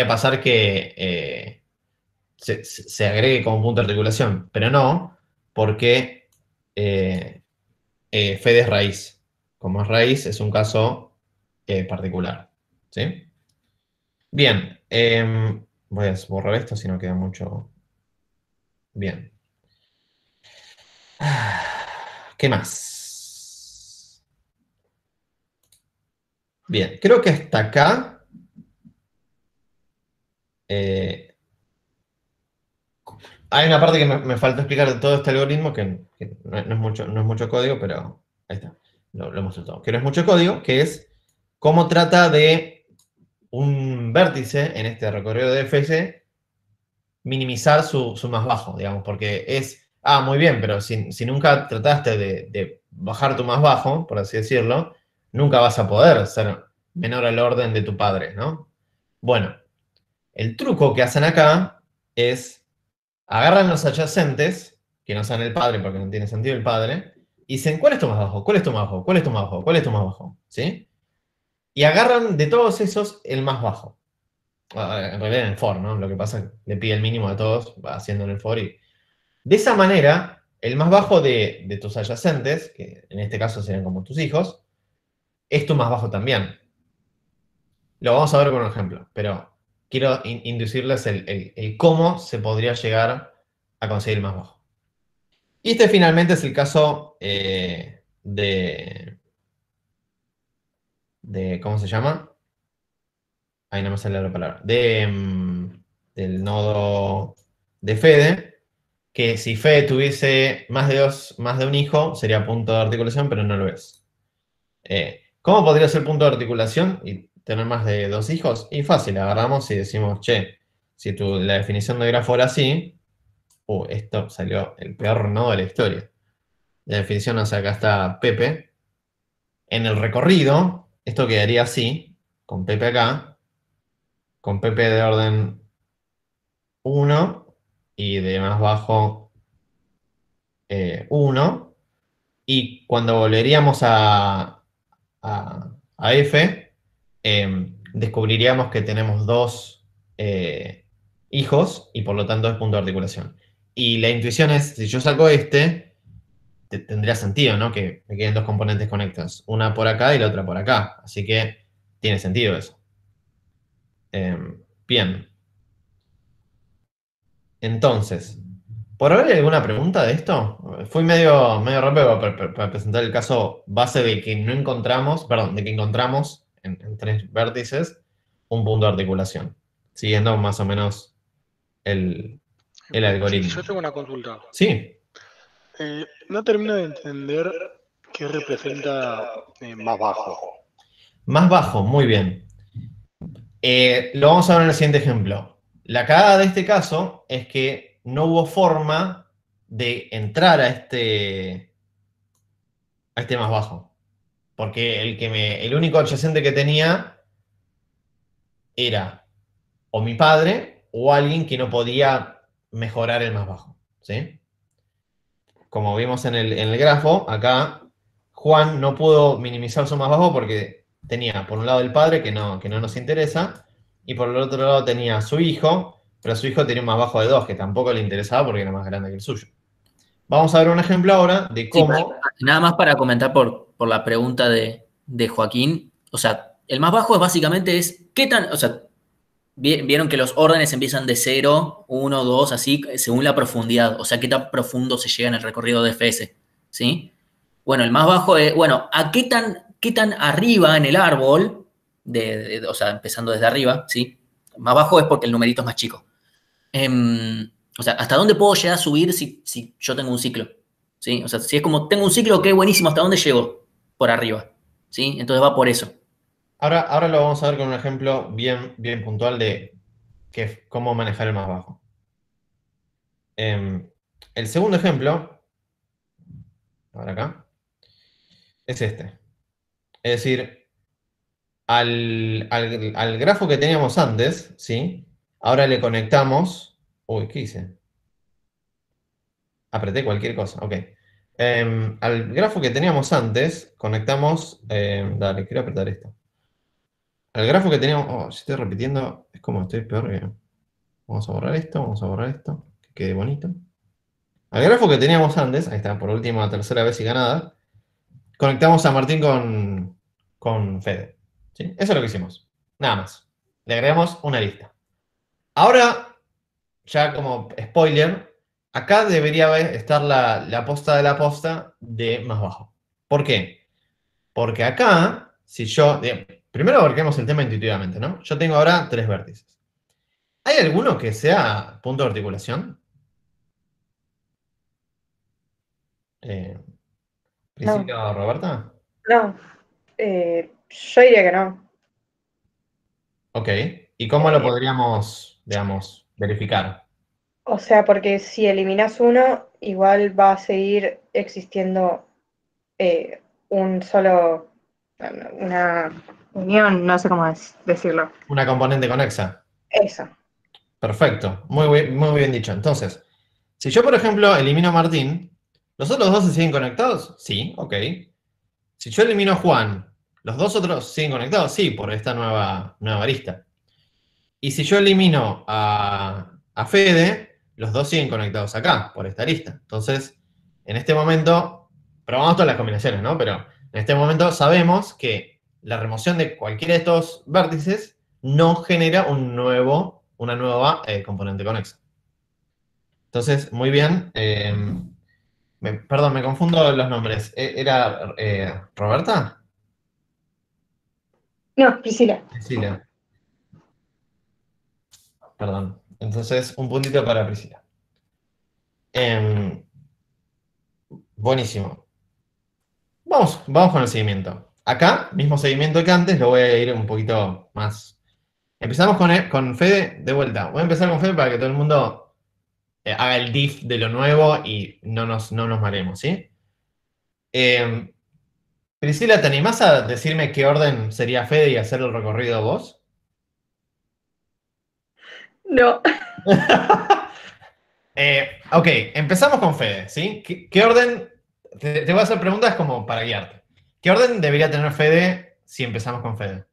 pasar que se agregue como punto de articulación, pero no, porque Fede es raíz. Como es raíz, es un caso particular, ¿sí? Bien, voy a borrar esto si no queda mucho. Bien. ¿Qué más? Bien, creo que hasta acá hay una parte que me falta explicar de todo este algoritmo, que no es mucho código, pero ahí está, lo hemos todo. Que no es mucho código, que es cómo trata de un vértice en este recorrido de FS minimizar su más bajo, digamos, porque es, muy bien, pero si nunca trataste de bajar tu más bajo, por así decirlo, nunca vas a poder ser menor al orden de tu padre, ¿no? Bueno, el truco que hacen acá es, agarran los adyacentes, que no sean el padre porque no tiene sentido el padre, y dicen, ¿cuál es tu más bajo? ¿Cuál es tu más bajo? ¿Cuál es tu más bajo? ¿Cuál es tu más bajo? ¿Sí? Y agarran de todos esos el más bajo. En realidad en el for, ¿no? Lo que pasa es que le pide el mínimo a todos, va haciendo en el for y... De esa manera, el más bajo de tus adyacentes, que en este caso serían como tus hijos, es tu más bajo también. Lo vamos a ver con un ejemplo, pero quiero inducirles el cómo se podría llegar a conseguir el más bajo. Y este finalmente es el caso ¿cómo se llama? Ahí no me sale la palabra. Del nodo de Fede, que si Fede tuviese más de un hijo, sería punto de articulación, pero no lo es. ¿Cómo podría ser punto de articulación y tener más de 2 hijos? Y fácil, agarramos y decimos, che, si la definición de grafo era así, esto salió el peor nodo de la historia. La definición, o sea, acá está Pepe. En el recorrido, esto quedaría así, con Pepe acá, con Pepe de orden 1 y de más bajo 1. Y cuando volveríamos a F, descubriríamos que tenemos 2 hijos y por lo tanto es punto de articulación. Y la intuición es, si yo saco este, tendría sentido, ¿no? Que me queden dos componentes conectados, una por acá y la otra por acá. Así que tiene sentido eso. Bien. Entonces, ¿por haber alguna pregunta de esto? Fui medio rápido para presentar el caso base de que no encontramos, perdón, de que encontramos en tres vértices un punto de articulación, siguiendo más o menos el Sí, algoritmo. yo tengo una consulta. Sí. No termino de entender qué representa más bajo. Más bajo, muy bien. Lo vamos a ver en el siguiente ejemplo. La cagada de este caso es que no hubo forma de entrar a este más bajo. Porque el único adyacente que tenía era o mi padre o alguien que no podía mejorar el más bajo. ¿Sí? Como vimos en el grafo, acá Juan no pudo minimizar su más bajo porque tenía por un lado el padre que no nos interesa y por el otro lado tenía a su hijo, pero su hijo tenía un más bajo de 2 que tampoco le interesaba porque era más grande que el suyo. Vamos a ver un ejemplo ahora de Sí, cómo... nada más para comentar por la pregunta de Joaquín. O sea, el más bajo es básicamente qué tan, o sea, vieron que los órdenes empiezan de 0, 1, 2, así, según la profundidad. O sea, qué tan profundo se llega en el recorrido de FS. ¿Sí? Bueno, el más bajo es, bueno, ¿a qué tan arriba en el árbol, o sea, empezando desde arriba, ¿sí? Más bajo es porque el numerito es más chico. O sea, ¿hasta dónde puedo llegar a subir si yo tengo un ciclo? ¿Sí? O sea, si es como, tengo un ciclo, qué buenísimo, ¿hasta dónde llego? Por arriba. ¿Sí? Entonces va por eso. Ahora lo vamos a ver con un ejemplo bien puntual de cómo manejar el más bajo. El segundo ejemplo, ahora acá, es este. Es decir, al grafo que teníamos antes, ¿sí? Ahora le conectamos... Uy, ¿qué hice? Apreté cualquier cosa, ok. Al grafo que teníamos antes, conectamos... dale, quiero apretar esto. Al grafo que teníamos... Oh, si estoy repitiendo, es como estoy peor que... Vamos a borrar esto, que quede bonito. Al grafo que teníamos antes, ahí está, por última, tercera vez y ganada, conectamos a Martín con Fede. ¿Sí? Eso es lo que hicimos. Nada más. Le agregamos una lista. Ahora, ya como spoiler, acá debería estar la posta de la posta de más bajo. ¿Por qué? Porque acá, si yo... primero abarquemos el tema intuitivamente, ¿no? Yo tengo ahora tres vértices. ¿Hay alguno que sea punto de articulación? ¿Priscila o Roberta? No, yo diría que no. Ok. ¿Y cómo lo podríamos, digamos, verificar? O sea, porque si eliminas uno, igual va a seguir existiendo un solo, una unión, no sé cómo decirlo. Una componente conexa. Eso. Perfecto. Muy bien dicho. Entonces, si yo, por ejemplo, elimino a Martín, ¿los otros dos se siguen conectados? Sí, ok. Si yo elimino a Juan, ¿los dos otros siguen conectados? Sí, por esta nueva arista. Y si yo elimino a Fede, los dos siguen conectados acá, por esta lista. Entonces, en este momento, probamos todas las combinaciones, ¿no? Pero en este momento sabemos que la remoción de cualquiera de estos vértices no genera una nueva componente conexa. Entonces, muy bien. Perdón, me confundo los nombres. ¿Era Roberta? No, Priscila. Priscila. Perdón. Entonces, un puntito para Priscila. Buenísimo. Vamos con el seguimiento. Acá, mismo seguimiento que antes, lo voy a ir un poquito más. Empezamos con Fede de vuelta. Voy a empezar con Fede para que todo el mundo haga el diff de lo nuevo y no nos mareemos, ¿sí? Priscila, ¿te animás a decirme qué orden sería Fede y hacer el recorrido vos? No. Ok, empezamos con Fede, ¿sí? ¿Qué orden? Te voy a hacer preguntas como para guiarte. ¿Qué orden debería tener Fede si empezamos con Fede?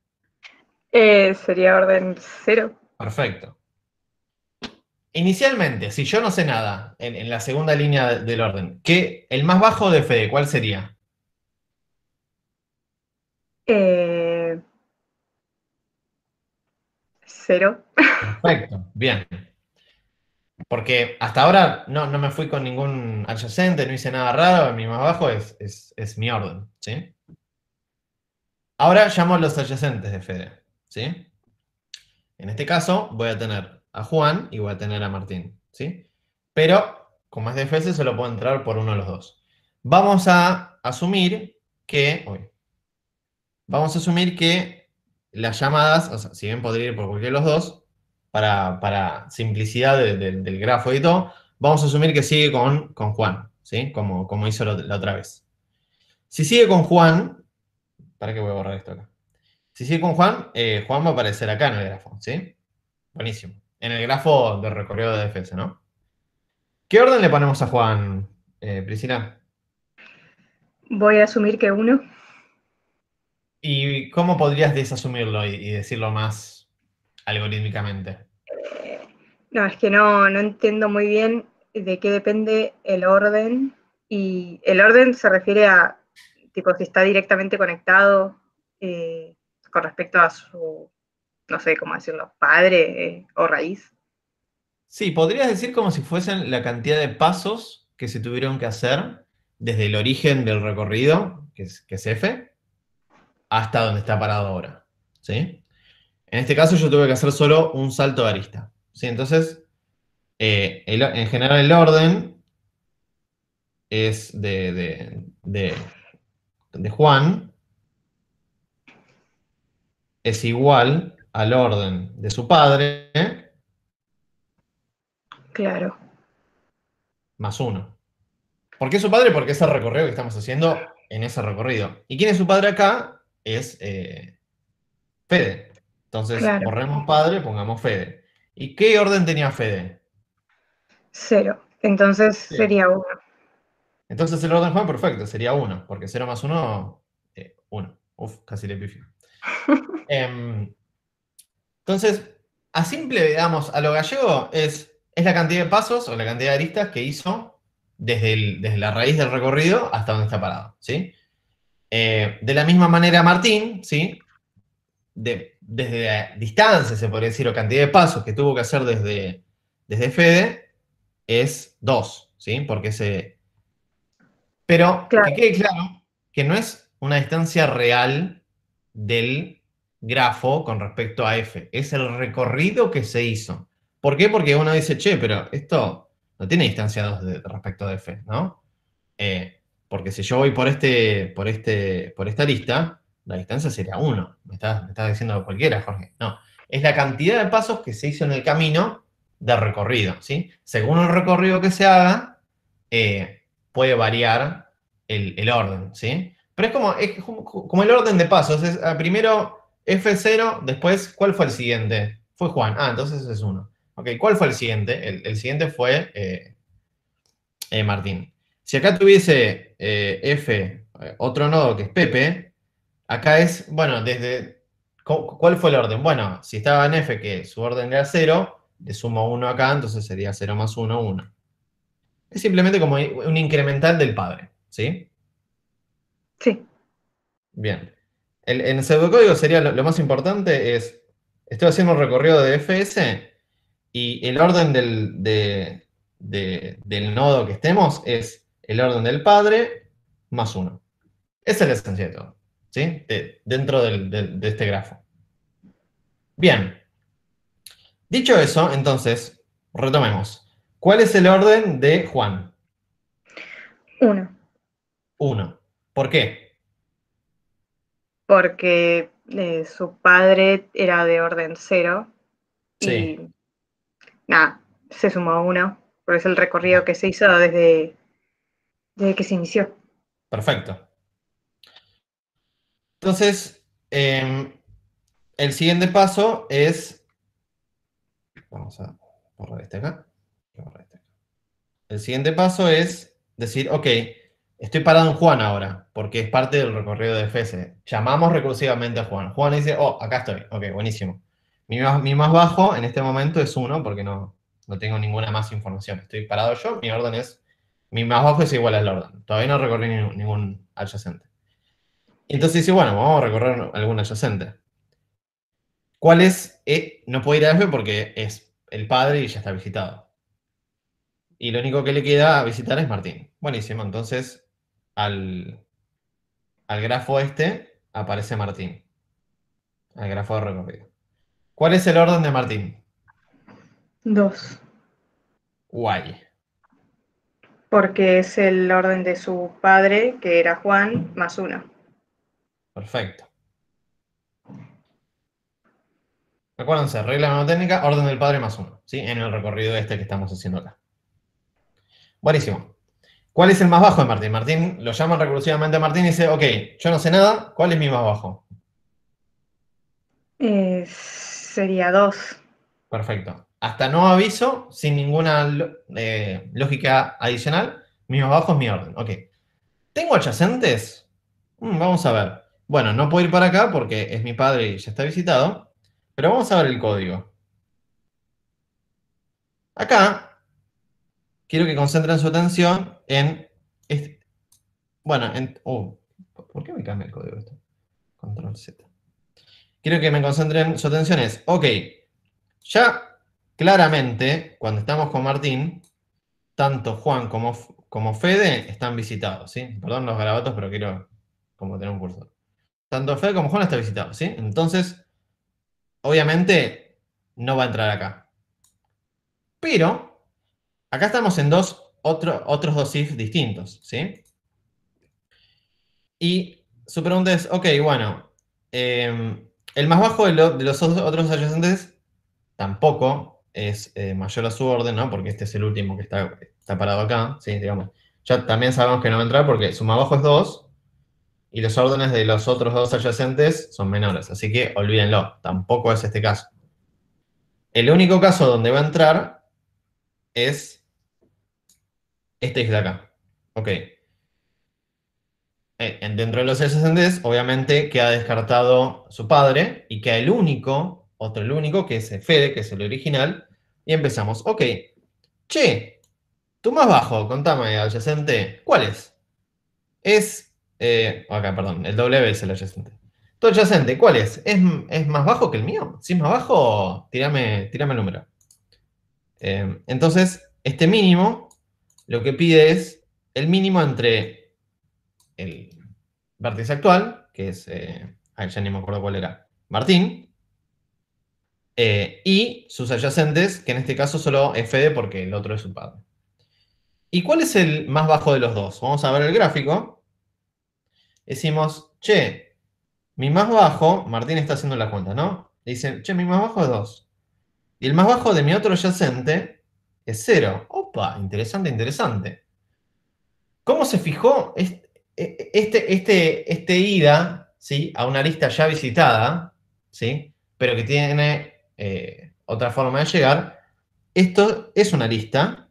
Sería orden 0. Perfecto. Inicialmente, si yo no sé nada en la segunda línea del orden, el más bajo de Fede, ¿cuál sería? 0. Perfecto, bien. Porque hasta ahora no me fui con ningún adyacente, no hice nada raro, mi más bajo es mi orden, ¿sí? Ahora llamo los adyacentes de Fede, ¿sí? En este caso voy a tener a Juan y voy a tener a Martín, ¿sí? Pero, como es de FS, solo puedo entrar por uno de los dos. Vamos a asumir que... Vamos a asumir que las llamadas, o sea, si bien podría ir por cualquiera de los dos, para simplicidad del grafo y todo, vamos a asumir que sigue con Juan, ¿sí? Como hizo la otra vez. Si sigue con Juan, ¿para qué voy a borrar esto acá? Si sigue con Juan, Juan va a aparecer acá en el grafo, ¿sí? Buenísimo. En el grafo de recorrido de defensa, ¿no? ¿Qué orden le ponemos a Juan, Priscila? Voy a asumir que 1. ¿Y cómo podrías desasumirlo y decirlo más algorítmicamente? No, es que no entiendo muy bien de qué depende el orden. Y el orden se refiere a, tipo, si está directamente conectado con respecto a su, no sé cómo decirlo, padre o raíz. Sí, podrías decir como si fuesen la cantidad de pasos que se tuvieron que hacer desde el origen del recorrido, que es F, hasta donde está parado ahora, ¿sí? En este caso yo tuve que hacer solo un salto de arista, ¿sí? Entonces, en general el orden es de Juan es igual al orden de su padre Claro. más 1. ¿Por qué su padre? Porque es el recorrido que estamos haciendo en ese recorrido. ¿Y quién es su padre acá? Es Fede. Entonces, Claro. borremos padre, pongamos Fede. ¿Y qué orden tenía Fede? 0. Entonces Sí. sería 1. Entonces el orden Juan, perfecto, sería 1, porque 0 más 1, 1. Uf, casi le pifio. Entonces, a simple, digamos, a lo gallego es la cantidad de pasos o la cantidad de aristas que hizo desde la raíz del recorrido hasta donde está parado, ¿sí? De la misma manera Martín, ¿sí? Desde la distancia, se podría decir, o cantidad de pasos que tuvo que hacer desde Fede, es 2, ¿sí? Pero Claro. que quede claro que no es una distancia real del grafo con respecto a F, es el recorrido que se hizo. ¿Por qué? Porque uno dice, che, pero esto no tiene distancia 2 respecto de F, ¿no? Porque si yo voy por esta lista, la distancia sería 1. Me estás diciendo cualquiera, Jorge. No, es la cantidad de pasos que se hizo en el camino de recorrido, ¿sí? Según el recorrido que se haga, puede variar el orden, ¿sí? Pero es como el orden de pasos. Primero F0, después, ¿cuál fue el siguiente? Fue Juan. Ah, entonces es 1. Ok, ¿cuál fue el siguiente? El siguiente fue Martín. Si acá tuviese F, otro nodo que es Pepe, acá es, bueno, ¿cuál fue el orden? Bueno, si estaba en F, que su orden era 0, le sumo 1 acá, entonces sería 0 más 1, 1. Es simplemente como un incremental del padre, ¿sí? Sí. Bien. En el pseudocódigo sería lo más importante es, estoy haciendo un recorrido de FS y el orden del nodo que estemos es el orden del padre más 1. Esa es la esencia de todo, ¿sí? Dentro de este grafo. Bien. Dicho eso, entonces, retomemos. ¿Cuál es el orden de Juan? 1. 1. ¿Por qué? Porque su padre era de orden 0 Sí. y nada, se sumó 1, porque es el recorrido que se hizo desde que se inició. Perfecto. Entonces, el siguiente paso es... Vamos a borrar este acá. El siguiente paso es decir, ok, estoy parado en Juan ahora, porque es parte del recorrido de FS. Llamamos recursivamente a Juan. Juan dice, oh, acá estoy. Ok, buenísimo. Mi más bajo en este momento es 1, porque no No tengo ninguna más información. Estoy parado yo, mi más bajo es igual al orden. Todavía no recorrí ningún adyacente. Entonces dice, bueno, vamos a recorrer algún adyacente. ¿Cuál es? No puede ir a F porque es el padre y ya está visitado. Y lo único que le queda a visitar es Martín. Buenísimo, entonces al grafo este aparece Martín. Al grafo de recorrido. ¿Cuál es el orden de Martín? 2. Guay. Porque es el orden de su padre, que era Juan, más 1. Perfecto. Acuérdense, regla mnemotécnica, orden del padre más 1. ¿Sí? En el recorrido este que estamos haciendo acá. Buenísimo. ¿Cuál es el más bajo de Martín? Martín lo llama recursivamente a Martín y dice, ok, yo no sé nada, ¿cuál es mi más bajo? Sería 2. Perfecto. Hasta no aviso, sin ninguna lógica adicional, mi más bajo es mi orden. Ok. ¿Tengo adyacentes? Vamos a ver. Bueno, no puedo ir para acá porque es mi padre y ya está visitado, pero vamos a ver el código. Acá, quiero que concentren su atención en este. Bueno, ¿por qué me cambia el código esto? Control Z. Quiero que me concentren su atención ok, ya claramente, cuando estamos con Martín, tanto Juan como Fede están visitados, ¿sí? Perdón los garabatos, pero quiero como tener un cursor. Tanto Fede como Juan están visitados, ¿sí? Entonces, obviamente, no va a entrar acá. Pero, acá estamos en otros dos if distintos, ¿sí? Y su pregunta es, ok, bueno, el más bajo de los otros adyacentes tampoco es mayor a su orden, ¿no? Porque este es el último que está parado acá, ¿sí? Digamos. Ya también sabemos que no va a entrar porque su más bajo es 2 y los órdenes de los otros dos adyacentes son menores. Así que olvídenlo, tampoco es este caso. El único caso donde va a entrar es este if de acá. Ok. Dentro de los adyacentes, obviamente, queda descartado su padre y queda el único, que es Fede, que es el original. Y empezamos. Ok. Che, tu más bajo, contame, adyacente, ¿cuál es? Acá, perdón, el W es el adyacente. Tu adyacente, ¿cuál es? ¿Es más bajo que el mío? Si es más bajo, tírame el número. Entonces, este mínimo, lo que pide es el mínimo entre el vértice actual, que es, ya ni me acuerdo cuál era, Martín, y sus adyacentes, que en este caso solo es Fede porque el otro es su padre. ¿Y cuál es el más bajo de los dos? Vamos a ver el gráfico. Decimos, che, mi más bajo, Martín está haciendo la cuenta, ¿no? Le dicen, che, mi más bajo es 2. Y el más bajo de mi otro adyacente es 0. Opa, interesante, interesante. ¿Cómo se fijó este ida, ¿sí? A una lista ya visitada, ¿sí? Pero que tiene otra forma de llegar? Esto es una lista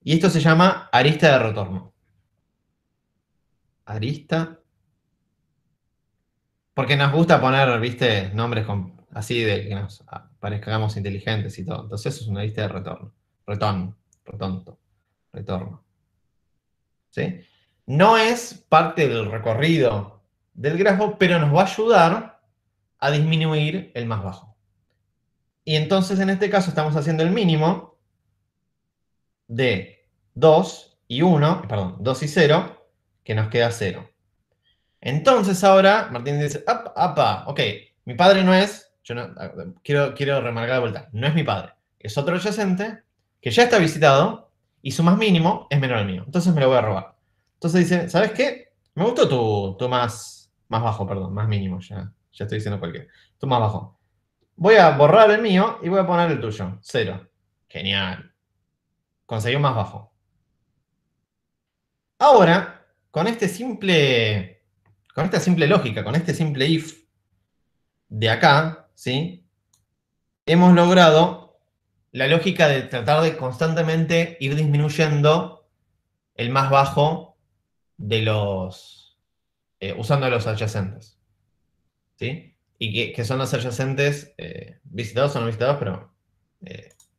y esto se llama arista de retorno. Arista. Porque nos gusta poner, viste, nombres así de que nos parezcamos inteligentes y todo. Entonces eso es una lista de retorno. Retorno. ¿Sí? No es parte del recorrido del grafo, pero nos va a ayudar a disminuir el más bajo. Y entonces en este caso estamos haciendo el mínimo de 2 y 0, que nos queda 0. Entonces ahora Martín dice, ok, mi padre no es, quiero remarcar de vuelta, no es mi padre, es otro adyacente que ya está visitado y su más mínimo es menor al mío, entonces me lo voy a robar. Entonces dice, ¿sabes qué? Me gustó tu más bajo, perdón, más mínimo, ya estoy diciendo cualquiera, tu más bajo. Voy a borrar el mío y voy a poner el tuyo, 0. Genial. Conseguí un más bajo. Ahora, con esta simple lógica, con este simple if de acá, ¿sí? Hemos logrado la lógica de tratar de constantemente ir disminuyendo el más bajo de usando los adyacentes. ¿Sí? Y que son los adyacentes visitados o no visitados, pero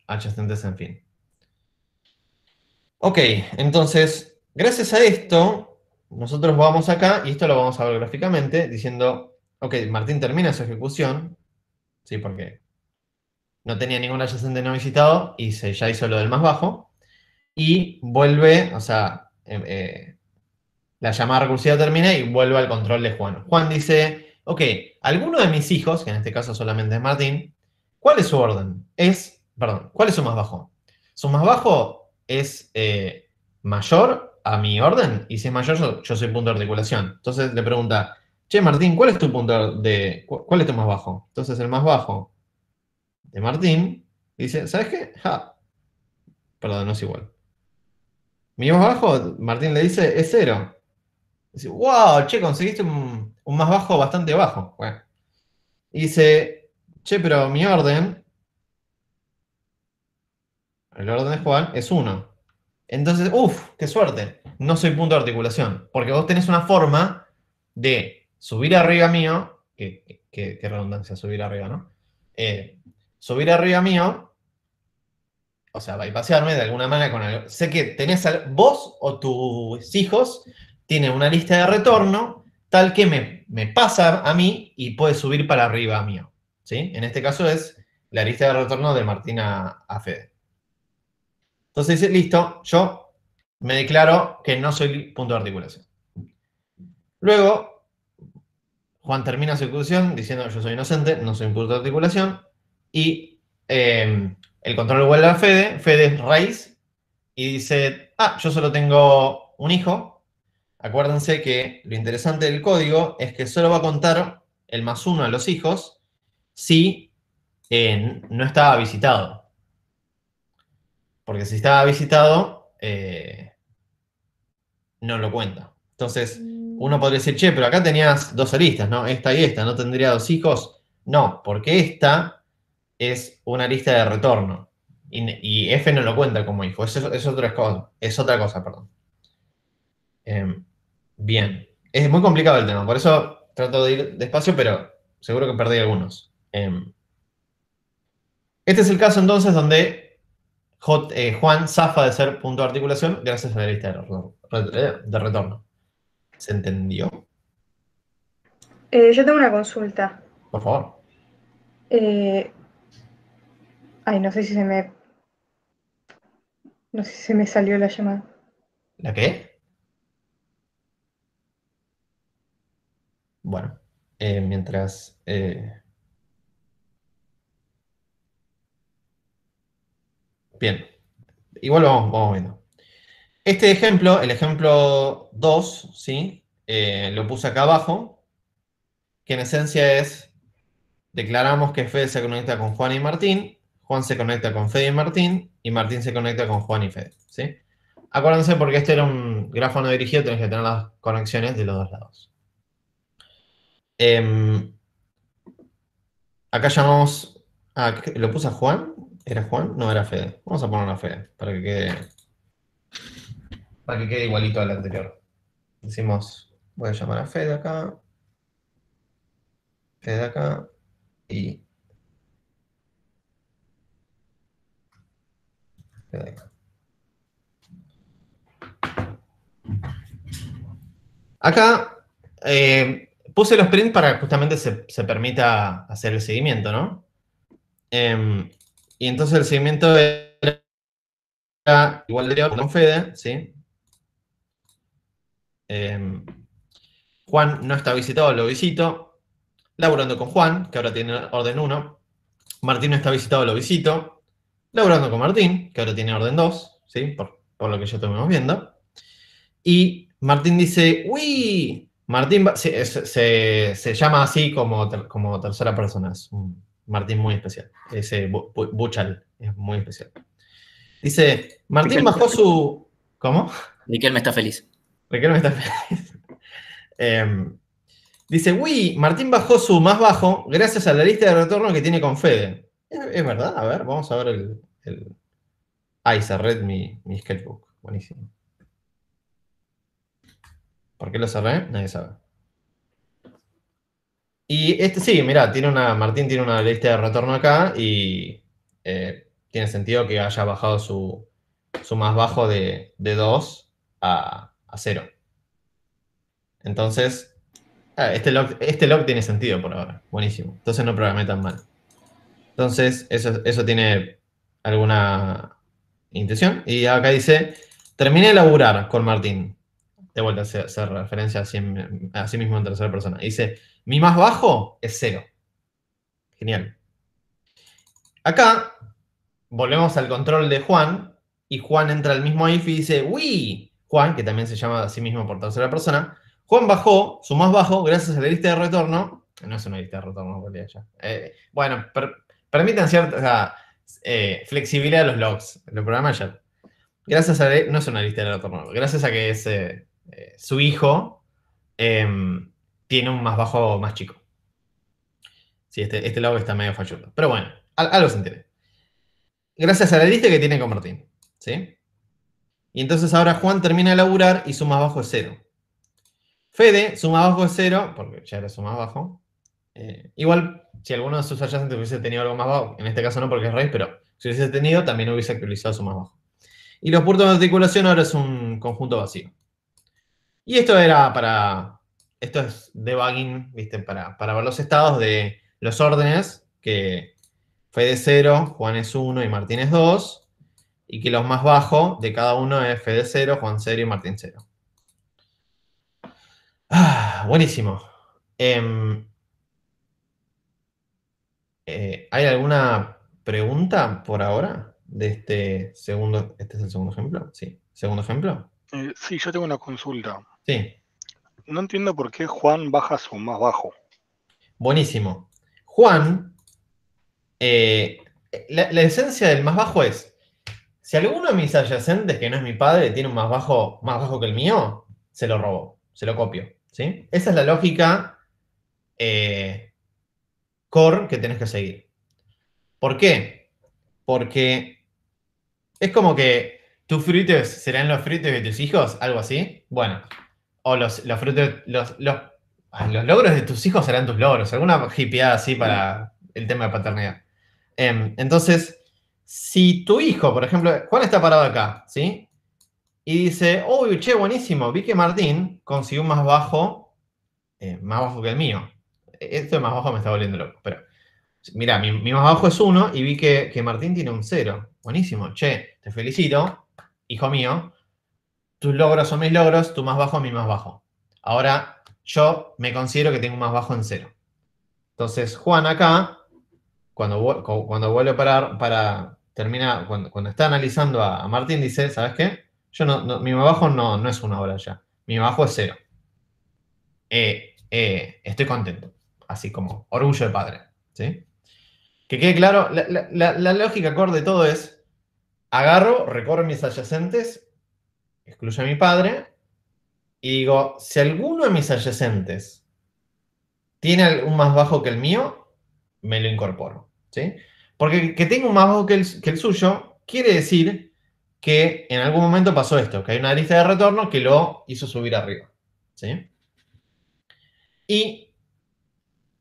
adyacentes en fin. Ok, entonces, gracias a esto, nosotros vamos acá, y esto lo vamos a ver gráficamente, diciendo, ok, Martín termina su ejecución, ¿sí? Porque no tenía ningún adyacente no visitado, y ya hizo lo del más bajo, y vuelve, o sea, la llamada recursiva termina y vuelve al control de Juan. Juan dice, ok, alguno de mis hijos, que en este caso solamente es Martín, ¿cuál es su orden? Perdón, ¿cuál es su más bajo? Su más bajo es mayor a mi orden, y si es mayor, yo soy punto de articulación. Entonces le pregunta, che, Martín, ¿cuál es tu cuál es tu más bajo? Entonces el más bajo de Martín dice, ¿sabes qué? Perdón, no es igual. Mi más bajo, Martín le dice, es 0. Dice, wow, che, conseguiste un más bajo bastante bajo. Bueno. Y dice, che, pero mi orden, el orden de Juan, es 1. Entonces, uff, qué suerte. No soy punto de articulación. Porque vos tenés una forma de subir arriba mío, qué redundancia, subir arriba, ¿no? Subir arriba mío, o sea, bypasearme de alguna manera con algo. Sé que vos o tus hijos tienen una lista de retorno tal que me pasa a mí y puede subir para arriba mío. ¿Sí? En este caso es la lista de retorno de Martín a Fede. Entonces dice, listo, yo me declaro que no soy punto de articulación. Luego, Juan termina su ejecución diciendo yo soy inocente, no soy un punto de articulación. Y el control vuelve a Fede, Fede es raíz, y dice, yo solo tengo un hijo. Acuérdense que lo interesante del código es que solo va a contar el +1 a los hijos si no estaba visitado. Porque si estaba visitado, no lo cuenta. Entonces, uno podría decir, che, pero acá tenías 2 aristas, ¿no? Esta y esta, ¿no tendría 2 hijos? No, porque esta es una lista de retorno. Y F no lo cuenta como hijo. Es otra cosa, perdón. Bien. Es muy complicado el tema, por eso trato de ir despacio, pero seguro que perdí algunos. Este es el caso entonces donde Juan zafa de ser punto de articulación gracias a la lista de retorno. ¿Se entendió? Yo tengo una consulta. Por favor. No sé si se me. No sé si se me salió la llamada. ¿La qué? Bueno, mientras... Bien, igual vamos viendo. Este ejemplo, el ejemplo 2, ¿sí? Lo puse acá abajo, que en esencia es, declaramos que Fede se conecta con Juan y Martín, Juan se conecta con Fede y Martín se conecta con Juan y Fede, ¿sí? Acuérdense, porque este era un grafo no dirigido, tenés que tener las conexiones de los dos lados. Acá llamamos... ¿lo puse a Juan? ¿Era Juan? No, era Fede. Vamos a ponerlo a Fede, para que quede igualito al anterior. Decimos, voy a llamar a Fede acá, y Fede acá. Acá puse los prints para que justamente se permita hacer el seguimiento, ¿no? Y entonces el seguimiento era igual de con Fede, ¿sí? Juan no está visitado, lo visito. Laburando con Juan, que ahora tiene orden 1. Martín no está visitado, lo visito. Laburando con Martín, que ahora tiene orden 2, ¿sí? Por lo que ya estuvimos viendo. Y Martín dice, ¡uy! Martín se llama así como tercera persona. Es un Martín muy especial. Ese Buchal es muy especial. Dice, Martín bajó su... ¿Cómo? Riquelme está feliz. Riquelme está feliz. Dice, uy, Martín bajó su más bajo gracias a la lista de retorno que tiene con Fede. ¿Es verdad? A ver, vamos a ver Ahí cerré mi sketchbook. Buenísimo. ¿Por qué lo cerré? Nadie sabe. Y sí, mirá, Martín tiene una lista de retorno acá y tiene sentido que haya bajado su más bajo de 2 a 0. Entonces, este log tiene sentido por ahora. Buenísimo. Entonces no programé tan mal. Entonces, eso tiene alguna intención. Y acá dice, terminé de laburar con Martín. De vuelta, hace referencia a sí mismo en tercera persona. Dice, mi más bajo es 0. Genial. Acá, volvemos al control de Juan. Y Juan entra al mismo if y dice, ¡uy! Juan, que también se llama a sí mismo por tercera persona. Juan bajó su más bajo gracias a la lista de retorno. No es una lista de retorno, en realidad ya. Bueno, permiten cierta flexibilidad a los logs. Lo programé ayer. Gracias a... No es una lista de retorno. Gracias a que es su hijo tiene un más bajo más chico. Sí, este log está medio falludo. Pero bueno, algo se entiende. Gracias a la lista que tiene con Martín. ¿Sí? Y entonces ahora Juan termina de laburar y su más bajo es 0. Fede, su más bajo es 0, porque ya era su más bajo. Igual, si alguno de sus adyacentes hubiese tenido algo más bajo, en este caso no porque es raíz, pero si hubiese tenido, también hubiese actualizado su más bajo. Y los puertos de articulación ahora es un conjunto vacío. Y esto era para... Esto es debugging, ¿viste? Para ver los estados de los órdenes, que Fede es 0, Juan es 1 y Martín es 2. Y que los más bajos de cada uno es Fede 0, Juan 0 y Martín 0. Buenísimo. ¿Hay alguna pregunta por ahora de este segundo? ¿Este es el segundo ejemplo? Sí. ¿Segundo ejemplo? Sí, yo tengo una consulta. Sí. No entiendo por qué Juan baja su más bajo. Buenísimo. Juan, la esencia del más bajo es, si alguno de mis adyacentes, que no es mi padre, tiene un más bajo que el mío, se lo robo, se lo copio. ¿Sí? Esa es la lógica core que tenés que seguir. ¿Por qué? Porque es como que tus frutos serán los frutos de tus hijos, algo así. Bueno, o los frutos, los logros de tus hijos serán tus logros. Alguna hippieada así para el tema de paternidad. Entonces, si tu hijo, por ejemplo, Juan está parado acá, ¿sí? Y dice, uy, che, buenísimo, vi que Martín consiguió un más bajo que el mío. Esto de más bajo me está volviendo loco, pero mirá, mi más bajo es 1 y vi que Martín tiene un 0. Buenísimo, che, te felicito, hijo mío. Tus logros son mis logros, tu más bajo es mi más bajo. Ahora, yo me considero que tengo un más bajo en 0. Entonces, Juan acá, cuando vuelve para terminar, cuando está analizando a Martín, dice, ¿sabes qué? Mi más bajo no es 1 ahora ya. Mi más bajo es 0. Estoy contento. Así como orgullo de padre. ¿Sí? Que quede claro, la lógica core de todo es, agarro, recorro mis adyacentes, excluyo a mi padre, y digo, si alguno de mis adyacentes tiene un más bajo que el mío, me lo incorporo. ¿Sí? Porque que tenga un más bajo que el suyo, quiere decir que en algún momento pasó esto, que hay una lista de retorno que lo hizo subir arriba. ¿Sí? Y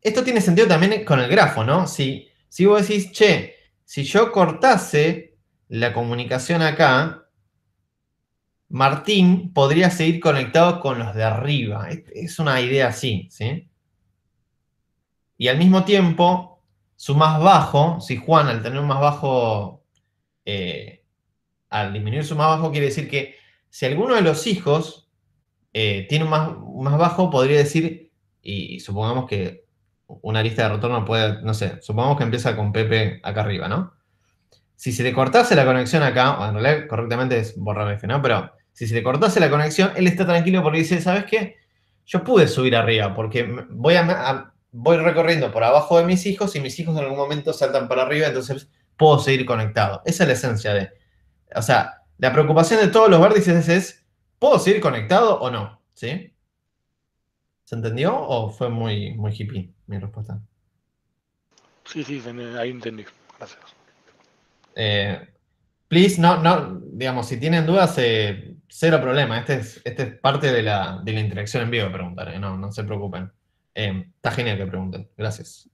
esto tiene sentido también con el grafo, ¿no? Si vos decís, che, si yo cortase la comunicación acá, Martín podría seguir conectado con los de arriba. Es una idea así, ¿sí? Y al mismo tiempo, su más bajo, si Juan al tener un más bajo, al disminuir su más bajo, quiere decir que si alguno de los hijos tiene un más bajo, podría decir, y supongamos que una lista de retorno puede, no sé, supongamos que empieza con Pepe acá arriba, ¿no? Si se le cortase la conexión acá, o en realidad correctamente es borrar F, ¿no? Pero si se le cortase la conexión, él está tranquilo porque dice, ¿sabes qué? Yo pude subir arriba porque voy recorriendo por abajo de mis hijos y mis hijos en algún momento saltan para arriba, entonces puedo seguir conectado. Esa es la esencia de... O sea, la preocupación de todos los vértices es, ¿puedo seguir conectado o no? ¿Sí? ¿Se entendió o fue muy hippie mi respuesta? Sí, ahí entendí. Gracias. Please, no, digamos, si tienen dudas, cero problema. Este es parte de la interacción en vivo, preguntar, no se preocupen. Está genial que pregunten. Gracias.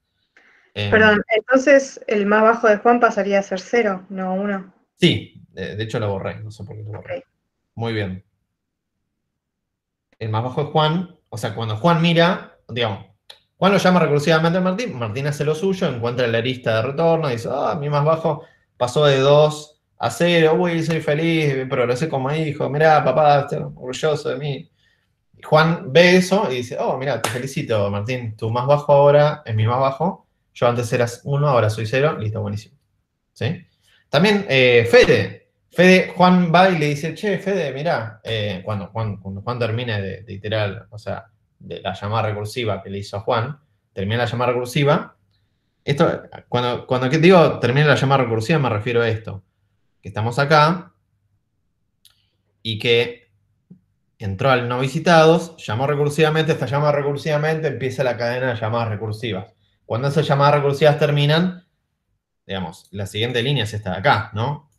Perdón, entonces el más bajo de Juan pasaría a ser 0, no 1. Sí, de hecho lo borré, no sé por qué lo borré. Ok. Muy bien. El más bajo es Juan, o sea, cuando Juan mira, digamos, Juan lo llama recursivamente a Martín, Martín hace lo suyo, encuentra la lista de retorno, dice, mi más bajo pasó de 2 a 0, uy, soy feliz, progresé como hijo, mirá, papá, estoy orgulloso de mí. Y Juan ve eso y dice, mirá, te felicito, Martín, tu más bajo ahora es mi más bajo, yo antes eras 1, ahora soy 0, listo, buenísimo. ¿Sí? También Fede, Juan va y le dice, che, Fede, mirá, cuando Juan termine de iterar, o sea, de la llamada recursiva que le hizo a Juan, termina la llamada recursiva. Esto, cuando digo termina la llamada recursiva, me refiero a esto, que estamos acá y que entró al no visitados, llamó recursivamente, esta llamada recursivamente empieza la cadena de llamadas recursivas. Cuando esas llamadas recursivas terminan, digamos, la siguiente línea es esta de acá, ¿no?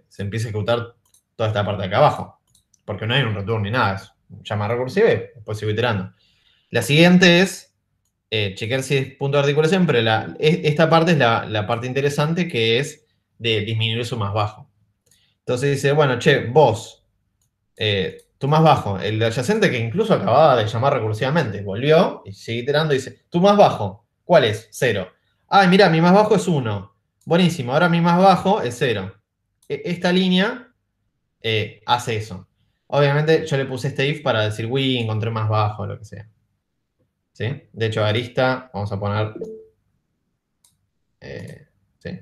Se empieza a ejecutar toda esta parte de acá abajo, porque no hay un return ni nada, es llama recursiva y después sigo iterando. La siguiente es chequear si es punto de articulación, pero esta parte es la parte interesante, que es de disminuir su más bajo. Entonces dice, bueno, che, vos, tu más bajo, el de adyacente que incluso acababa de llamar recursivamente, volvió y sigue iterando y dice, tu más bajo, ¿cuál es? 0. Ay, mira, mi más bajo es 1. Buenísimo, ahora mi más bajo es 0. Esta línea hace eso. Obviamente yo le puse este if para decir, uy, encontré más bajo, lo que sea. ¿Sí? De hecho, arista, vamos a poner... sí.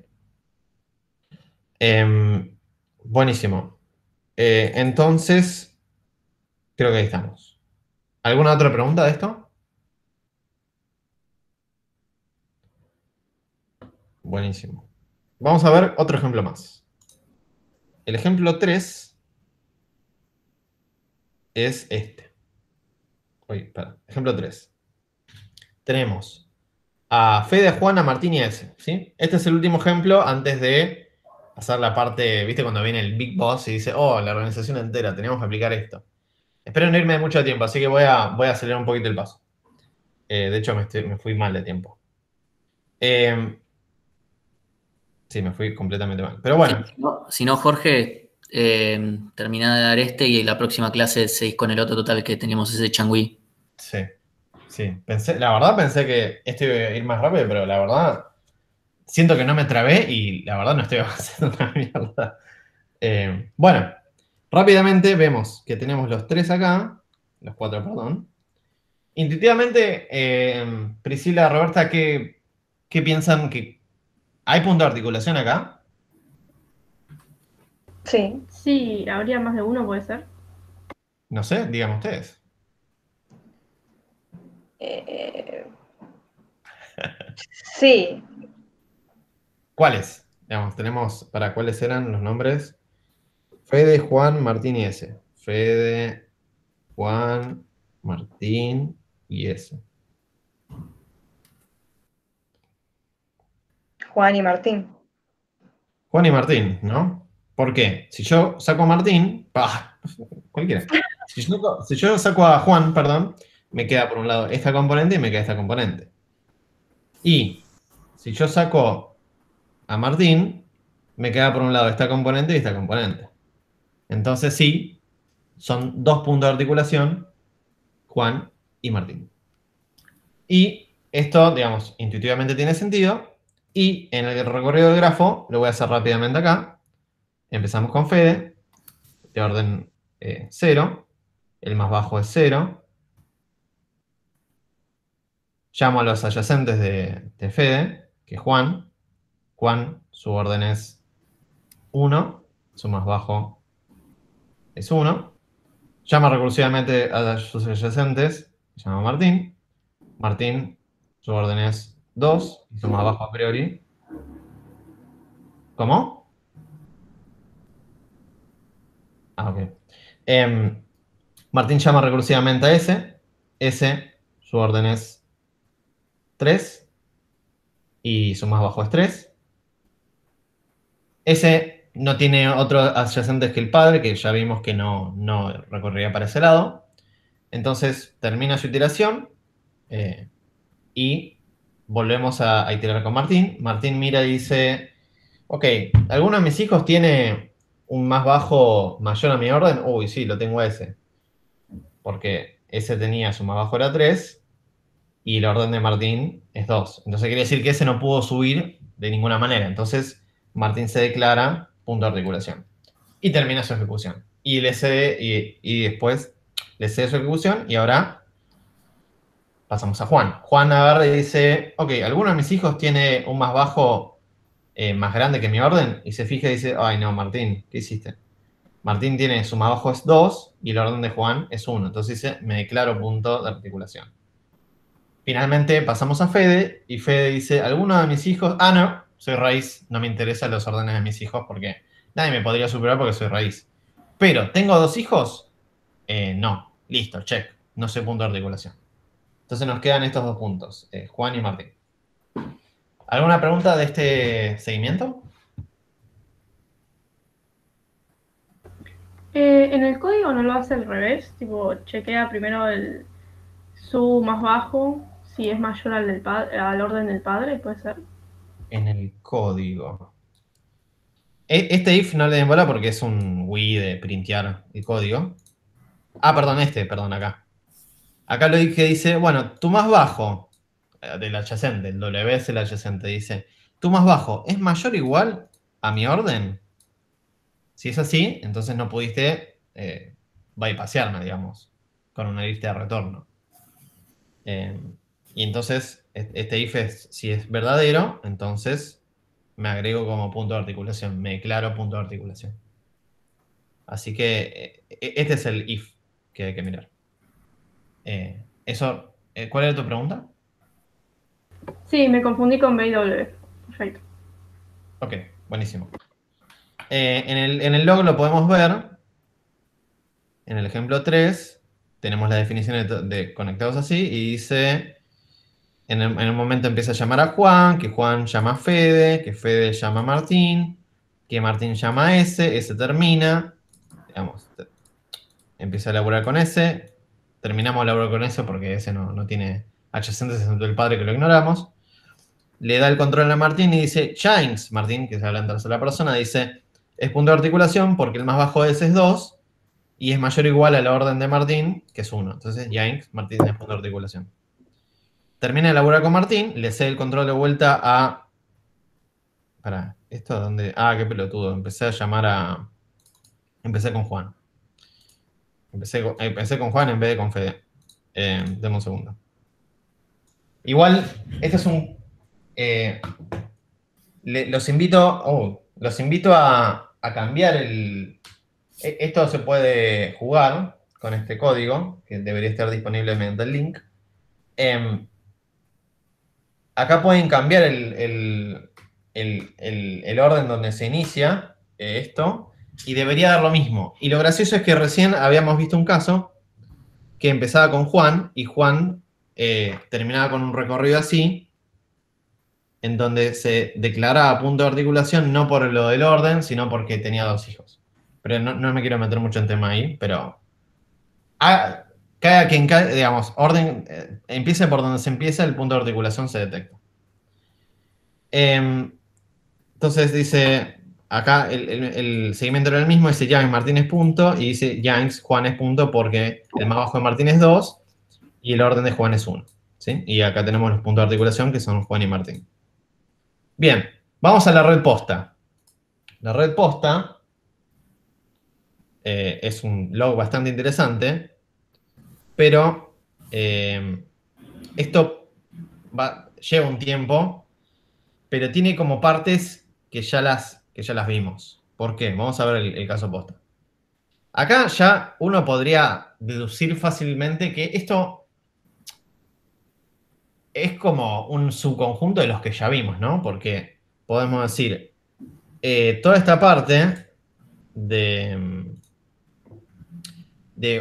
Buenísimo. Entonces, creo que ahí estamos. ¿Alguna otra pregunta de esto? Buenísimo. Vamos a ver otro ejemplo más. El ejemplo 3 es este. Ejemplo 3. Tenemos a Fede, Juana, Martín y S. ¿Sí? Este es el último ejemplo antes de hacer la parte, ¿viste? Cuando viene el Big Boss y dice, la organización entera, tenemos que aplicar esto. Espero no irme de mucho tiempo, así que voy a acelerar un poquito el paso. De hecho, me fui mal de tiempo. Sí, me fui completamente mal. Pero bueno. Si no, Jorge, termina de dar y la próxima clase seguís con el otro total que teníamos ese changüí. Sí. La verdad pensé que esto iba a ir más rápido, pero la verdad siento que no me trabé y la verdad no estoy haciendo una mierda. Bueno, rápidamente vemos que tenemos los 3 acá, los 4, perdón. Intuitivamente, Priscila, Roberta, ¿qué piensan? ¿Que hay punto de articulación acá? Sí. Sí, habría más de uno, puede ser. No sé, díganme ustedes. Sí. ¿Cuáles? Digamos, tenemos, ¿cuáles eran los nombres? Fede, Juan, Martín y S. Fede, Juan, Martín y S. Juan y Martín. Juan y Martín, ¿no? ¿Por qué? Si yo saco a Martín, cualquiera. Si yo saco a Juan, perdón, me queda por un lado esta componente y me queda esta componente. Y si yo saco a Martín, me queda por un lado esta componente y esta componente. Entonces sí, son 2 puntos de articulación, Juan y Martín. Y esto, digamos, intuitivamente tiene sentido. Y en el recorrido del grafo, lo voy a hacer rápidamente acá. Empezamos con Fede, de orden 0. El más bajo es 0. Llamo a los adyacentes de Fede, que es Juan. Juan, su orden es 1. Su más bajo es 1. Llama recursivamente a sus adyacentes, se llama Martín. Martín, su orden es 2. Y su más bajo a priori. ¿Cómo? Ok. Martín llama recursivamente a S. S, su orden es 3. Y su más bajo es 3. S no tiene otros adyacentes que el padre, que ya vimos que no recorrería para ese lado. Entonces termina su iteración y volvemos a iterar con Martín. Martín mira y dice, ok, ¿alguno de mis hijos tiene un más bajo mayor a mi orden? Uy, sí, lo tengo a ese. Porque ese tenía su más bajo era 3 y el orden de Martín es 2. Entonces quiere decir que ese no pudo subir de ninguna manera. Entonces Martín se declara punto de articulación. Y termina su ejecución. Y le cede, y después le cede su ejecución y ahora pasamos a Juan. Juan agarra y dice, ok, ¿alguno de mis hijos tiene un más bajo más grande que mi orden? Y se fija y dice, ay no, Martín, ¿qué hiciste? Martín tiene su más bajo es 2 y el orden de Juan es 1. Entonces dice, me declaro punto de articulación. Finalmente pasamos a Fede y Fede dice, ¿alguno de mis hijos? Ah, no, soy raíz, no me interesan los órdenes de mis hijos porque nadie me podría superar porque soy raíz. Pero, ¿tengo 2 hijos? No, listo, check, no soy punto de articulación. Entonces nos quedan estos 2 puntos, Juan y Martín. ¿Alguna pregunta de este seguimiento? En el código no lo hace al revés, tipo, chequea primero su más bajo, si es mayor al orden del padre, puede ser. En el código. Este if no le den bola porque es un Wii de printear el código. Ah, perdón, acá. Acá lo que dice, bueno, tu más bajo del adyacente, el W es el adyacente, dice, tu más bajo es mayor o igual a mi orden. Si es así, entonces no pudiste bypasearme, digamos, con una lista de retorno. Y entonces, este if si es verdadero, entonces me agrego como punto de articulación, me declaro punto de articulación. Así que este es el if que hay que mirar. ¿Cuál era tu pregunta? Sí, me confundí con B y W. Perfecto. Ok, buenísimo. En el log lo podemos ver. En el ejemplo 3 tenemos la definición de conectados así y dice, en el momento empieza a llamar a Juan, que Juan llama a Fede, que Fede llama a Martín, que Martín llama a S termina, digamos, empieza a laburar con S, terminamos a laburar con S porque S no tiene adyacentes, excepto el padre que lo ignoramos. Le da el control a Martín y dice, James, Martín, que se habla en tercera persona, dice, es punto de articulación porque el más bajo de S es 2 y es mayor o igual a la orden de Martín, que es 1. Entonces, James, Martín es punto de articulación. Termina de laburar con Martín, le cede el control de vuelta a... Pará, ¿esto dónde? Ah, qué pelotudo. Empecé con Juan. Empecé con Juan en vez de con Fede. Deme un segundo. Igual, este es un... los invito a cambiar esto se puede jugar con este código, que debería estar disponible mediante el link. Acá pueden cambiar el orden donde se inicia esto, y debería dar lo mismo. Y lo gracioso es que recién habíamos visto un caso que empezaba con Juan, y Juan terminaba con un recorrido así, en donde se declaraba punto de articulación no por lo del orden, sino porque tenía 2 hijos. Pero no me quiero meter mucho en tema ahí, pero cada quien, digamos, orden, empiece por donde se empieza, el punto de articulación se detecta. Entonces dice, acá el seguimiento era el mismo, dice James Martínez punto, y dice James Juan punto porque el más bajo de Martín es 2 y el orden de Juan es 1. ¿Sí? Y acá tenemos los puntos de articulación que son Juan y Martín. Bien, vamos a la red posta. La red posta es un log bastante interesante, pero esto lleva un tiempo, pero tiene como partes que ya las vimos. ¿Por qué? Vamos a ver el caso posta. Acá ya uno podría deducir fácilmente que esto es como un subconjunto de los que ya vimos, ¿no? Porque podemos decir, toda esta parte de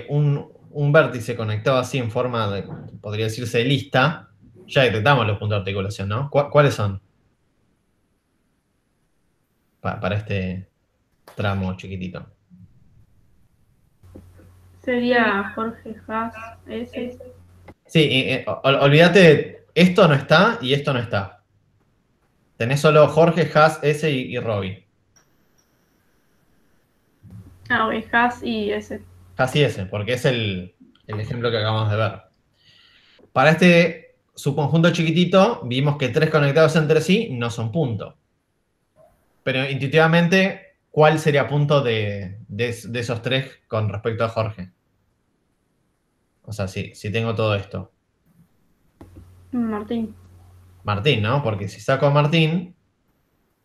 un vértice conectado así en forma de, podría decirse, de lista, ya detectamos los puntos de articulación, ¿no? ¿Cuáles son? Para este tramo chiquitito. Sería Jorge Haas, ese. Sí, olvídate Esto no está y esto no está. Tenés solo Jorge, Has, S y Robbie. Ah, ok, Has y ese. Has y S, porque es el ejemplo que acabamos de ver. Para este subconjunto chiquitito, vimos que 3 conectados entre sí no son punto. Pero intuitivamente, ¿cuál sería punto de esos 3 con respecto a Jorge? O sea, si tengo todo esto. Martín. Martín, ¿no? Porque si saco a Martín,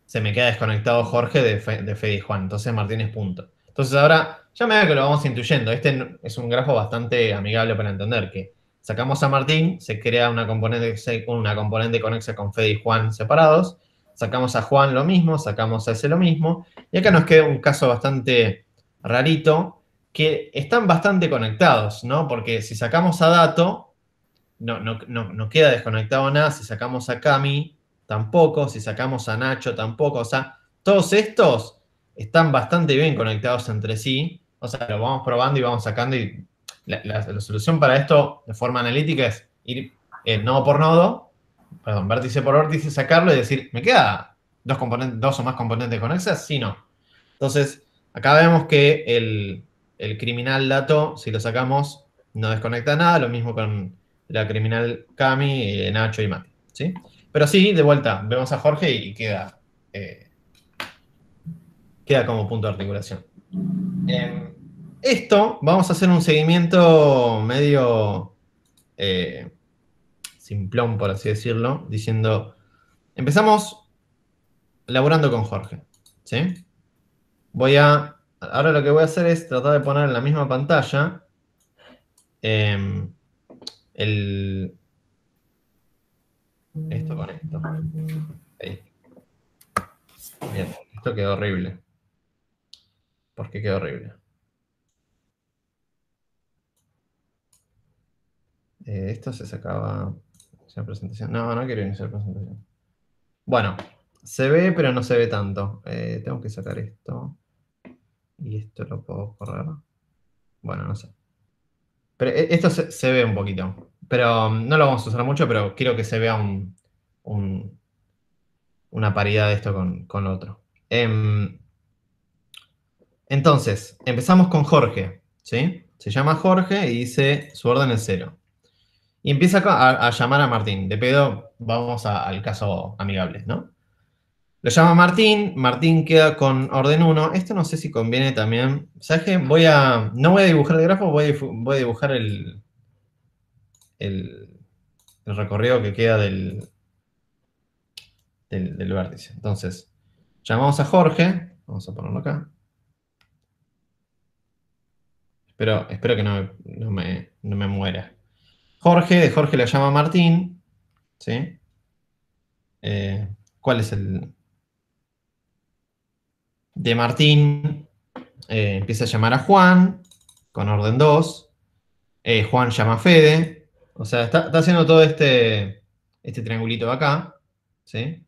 se me queda desconectado Jorge de Fede y Juan. Entonces Martín es punto. Entonces ahora, ya me da que lo vamos intuyendo. Este es un grafo bastante amigable para entender que sacamos a Martín, se crea una componente conexa con Fede y Juan separados. Sacamos a Juan lo mismo, sacamos a ese lo mismo. Y acá nos queda un caso bastante rarito, que están bastante conectados, ¿no? Porque si sacamos a Dato, no queda desconectado nada. Si sacamos a Cami, tampoco. Si sacamos a Nacho, tampoco. O sea, todos estos están bastante bien conectados entre sí. O sea, lo vamos probando y vamos sacando. Y la solución para esto de forma analítica es ir nodo por nodo, perdón, vértice por vértice, sacarlo y decir, ¿me queda dos o más componentes conexas? Sí, no. Entonces, acá vemos que el criminal Dato, si lo sacamos, no desconecta nada. Lo mismo con la criminal Cami, Nacho y Mati, ¿sí? Pero sí, de vuelta, vemos a Jorge y queda como punto de articulación. Esto, vamos a hacer un seguimiento medio simplón, por así decirlo, diciendo, empezamos laburando con Jorge, ¿sí? Ahora lo que voy a hacer es tratar de poner en la misma pantalla esto con esto. Ahí. Bien, esto quedó horrible. ¿Por qué quedó horrible? Esto se sacaba. Iniciar presentación. No quiero iniciar presentación. Bueno, se ve, pero no se ve tanto. Tengo que sacar esto. Y esto lo puedo correr. Bueno, no sé. Pero esto se ve un poquito. Pero no lo vamos a usar mucho, pero quiero que se vea una paridad de esto con lo otro. Entonces, empezamos con Jorge, ¿sí? Se llama Jorge y dice su orden es 0. Y empieza a llamar a Martín. De pedo, vamos al caso amigable, ¿no? Lo llama Martín, Martín queda con orden 1. Esto no sé si conviene también. ¿Sabes qué? No voy a dibujar el grafo, voy a dibujar el recorrido que queda del vértice. Entonces, llamamos a Jorge. Vamos a ponerlo acá. Espero que no me muera. De Jorge lo llama Martín. ¿Sí? ¿Cuál es el...? De Martín empieza a llamar a Juan con orden 2. Juan llama a Fede. O sea, está haciendo todo este triangulito de acá. ¿Sí?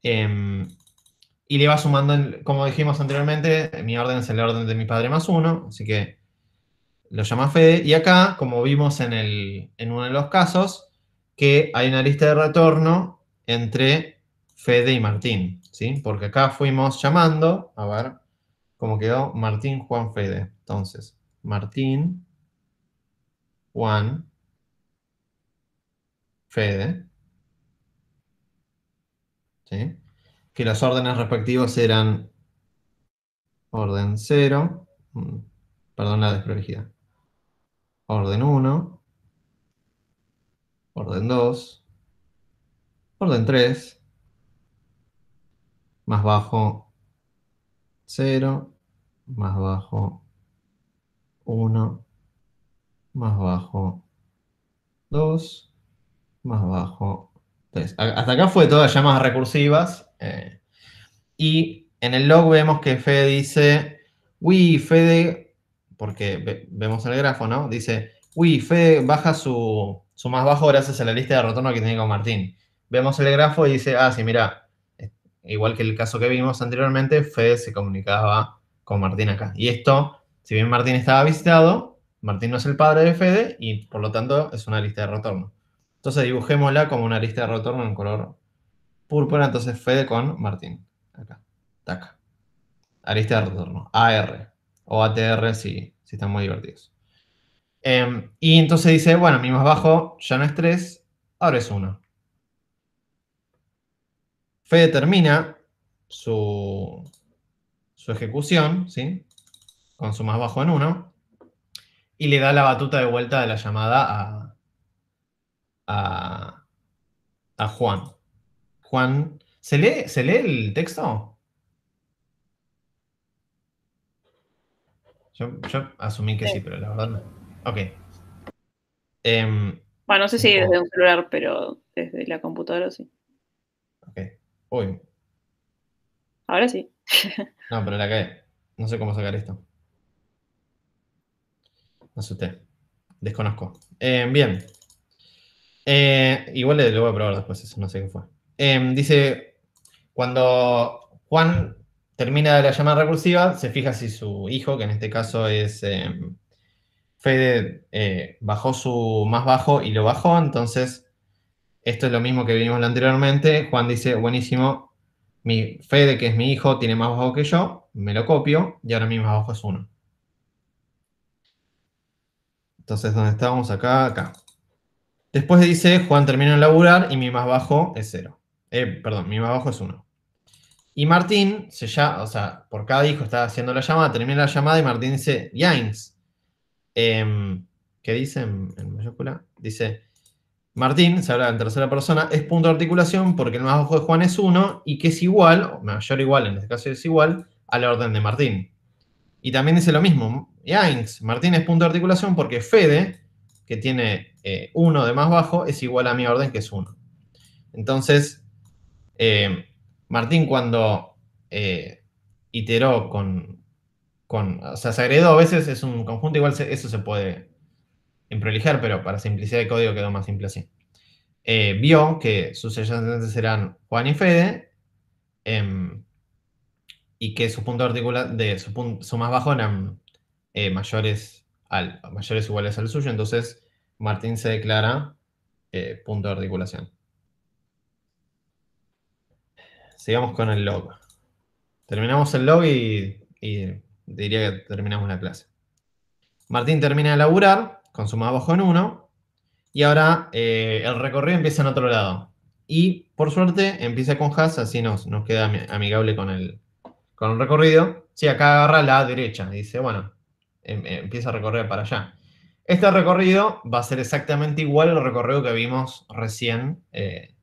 Y le va sumando, como dijimos anteriormente, mi orden es el orden de mi padre más 1. Así que lo llama Fede. Y acá, como vimos en uno de los casos, que hay una lista de retorno entre Fede y Martín, ¿sí? Porque acá fuimos llamando, a ver cómo quedó, Martín, Juan, Fede. Entonces, Martín, Juan, Fede, ¿sí? Que los órdenes respectivos eran orden 0, perdón la desprolijidad, orden 1, orden 2, orden 3, más bajo 0, más bajo 1, más bajo 2, más bajo 3. Hasta acá fue todas llamadas recursivas. Y en el log vemos que Fede dice, uy, Fede, porque vemos el grafo, ¿no? Dice, uy, Fede baja su más bajo gracias a la lista de retorno que tiene con Martín. Vemos el grafo y dice, sí, mira, igual que el caso que vimos anteriormente, Fede se comunicaba con Martín acá. Y esto, si bien Martín estaba visitado, Martín no es el padre de Fede y por lo tanto es una lista de retorno. Entonces dibujémosla como una lista de retorno en color púrpura. Entonces Fede con Martín. Acá. Tac. Arista de retorno. AR. O ATR si están muy divertidos. Y entonces dice, bueno, mi más bajo ya no es 3, ahora es 1. Fede termina su ejecución, ¿sí? Con su más bajo en 1. Y le da la batuta de vuelta de la llamada a Juan. Juan, ¿se lee el texto? Yo asumí que sí, pero la verdad no. Ok. Bueno, no sé si Supongo. desde un celular, pero desde la computadora sí. Ok. Uy, Ahora sí. no, pero la cagué. No sé cómo sacar esto. Me asusté. Desconozco. Bien. Igual lo voy a probar después, eso no sé qué fue. Dice, cuando Juan termina la llamada recursiva, se fija si su hijo, que en este caso es Fede, bajó su más bajo y lo bajó. Entonces, esto es lo mismo que vimos anteriormente. Juan dice, buenísimo, mi Fede, que es mi hijo, tiene más bajo que yo, me lo copio y ahora mi más bajo es 1. Entonces, ¿dónde estábamos? Acá. Después dice, Juan terminó de laburar y mi más bajo es 0. Perdón, mi más bajo es 1. Y Martín, o sea, por cada hijo está haciendo la llamada, termina la llamada y Martín dice, Yains. ¿Qué dice en mayúscula? Dice, Martín, se habla en tercera persona, es punto de articulación porque el más bajo de Juan es 1 y que es igual, o mayor o igual, en este caso es igual, a la orden de Martín. Y también dice lo mismo, Yains, Martín es punto de articulación porque Fede, que tiene 1 de más bajo, es igual a mi orden que es 1. Entonces, Martín cuando iteró o sea, se agregó a veces, es un conjunto, igual eso se puede improlijar, pero para simplicidad de código quedó más simple así. Vio que sus adyacentes eran Juan y Fede, y que su punto de su más bajo eran mayores o iguales al suyo, entonces Martín se declara punto de articulación. Sigamos con el log. Terminamos el log y diría que terminamos la clase. Martín termina de laburar con su más bajo en 1 y ahora el recorrido empieza en otro lado. Y por suerte empieza con Haas, así nos queda amigable con el recorrido. Sí, acá agarra la derecha y dice, bueno, empieza a recorrer para allá. Este recorrido va a ser exactamente igual al recorrido que vimos recién en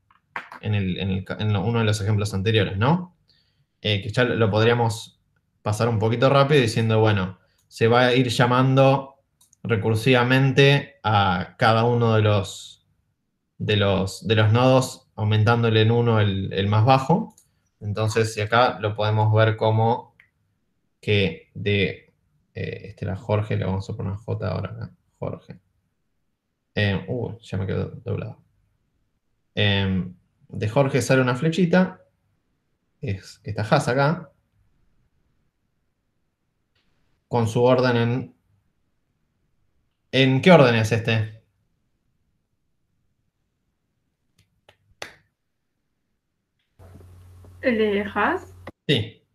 uno de los ejemplos anteriores, ¿no? Que ya lo podríamos pasar un poquito rápido diciendo, bueno, se va a ir llamando recursivamente a cada uno de los nodos, aumentándole en 1 el más bajo. Entonces, acá lo podemos ver como que este era Jorge, le vamos a poner J ahora acá, Jorge. Ya me quedó doblado. De Jorge sale una flechita, que está Haas acá, con su orden en... ¿En qué orden es este? El de Haas Sí,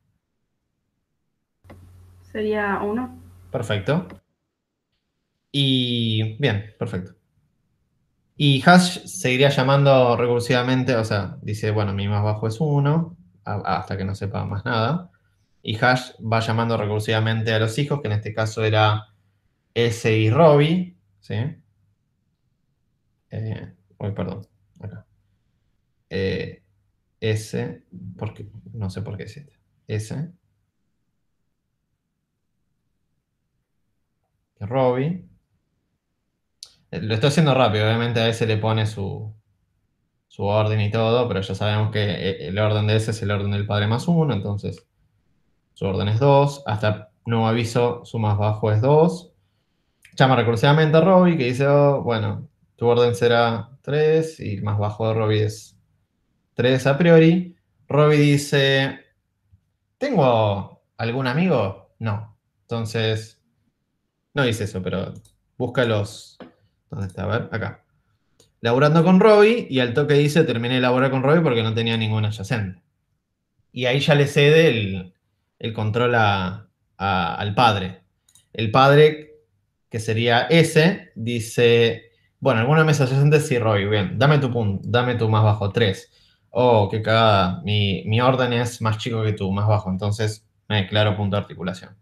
sería 1. perfecto. Y bien, perfecto. Y hash seguiría llamando recursivamente, o sea, dice, bueno, mi más bajo es 1, hasta que no sepa más nada. Y hash va llamando recursivamente a los hijos, que en este caso era S y Robbie, ¿sí? Perdón, acá. S, porque no sé por qué es este. S. Y Robbie. Lo estoy haciendo rápido, obviamente a ese le pone su orden y todo, pero ya sabemos que el orden de ese es el orden del padre más 1, entonces su orden es 2. Hasta nuevo aviso, su más bajo es 2. Llama recursivamente a Robbie, que dice, oh, bueno, tu orden será 3 y el más bajo de Robbie es 3 a priori. Robbie dice, ¿tengo algún amigo? No. Entonces, no dice eso, pero busca los... ¿Dónde está? A ver, acá. laburando con Robbie, y al toque dice, terminé de laburar con Robbie porque no tenía ningún adyacente. Y ahí ya le cede el control al padre. El padre, que sería S, dice, bueno, alguna de mis adyacentes sí, Robbie, bien, dame tu punto, dame tu más bajo, 3. Oh, qué cagada, mi orden es más chico que tú, más bajo, entonces me declaro punto de articulación.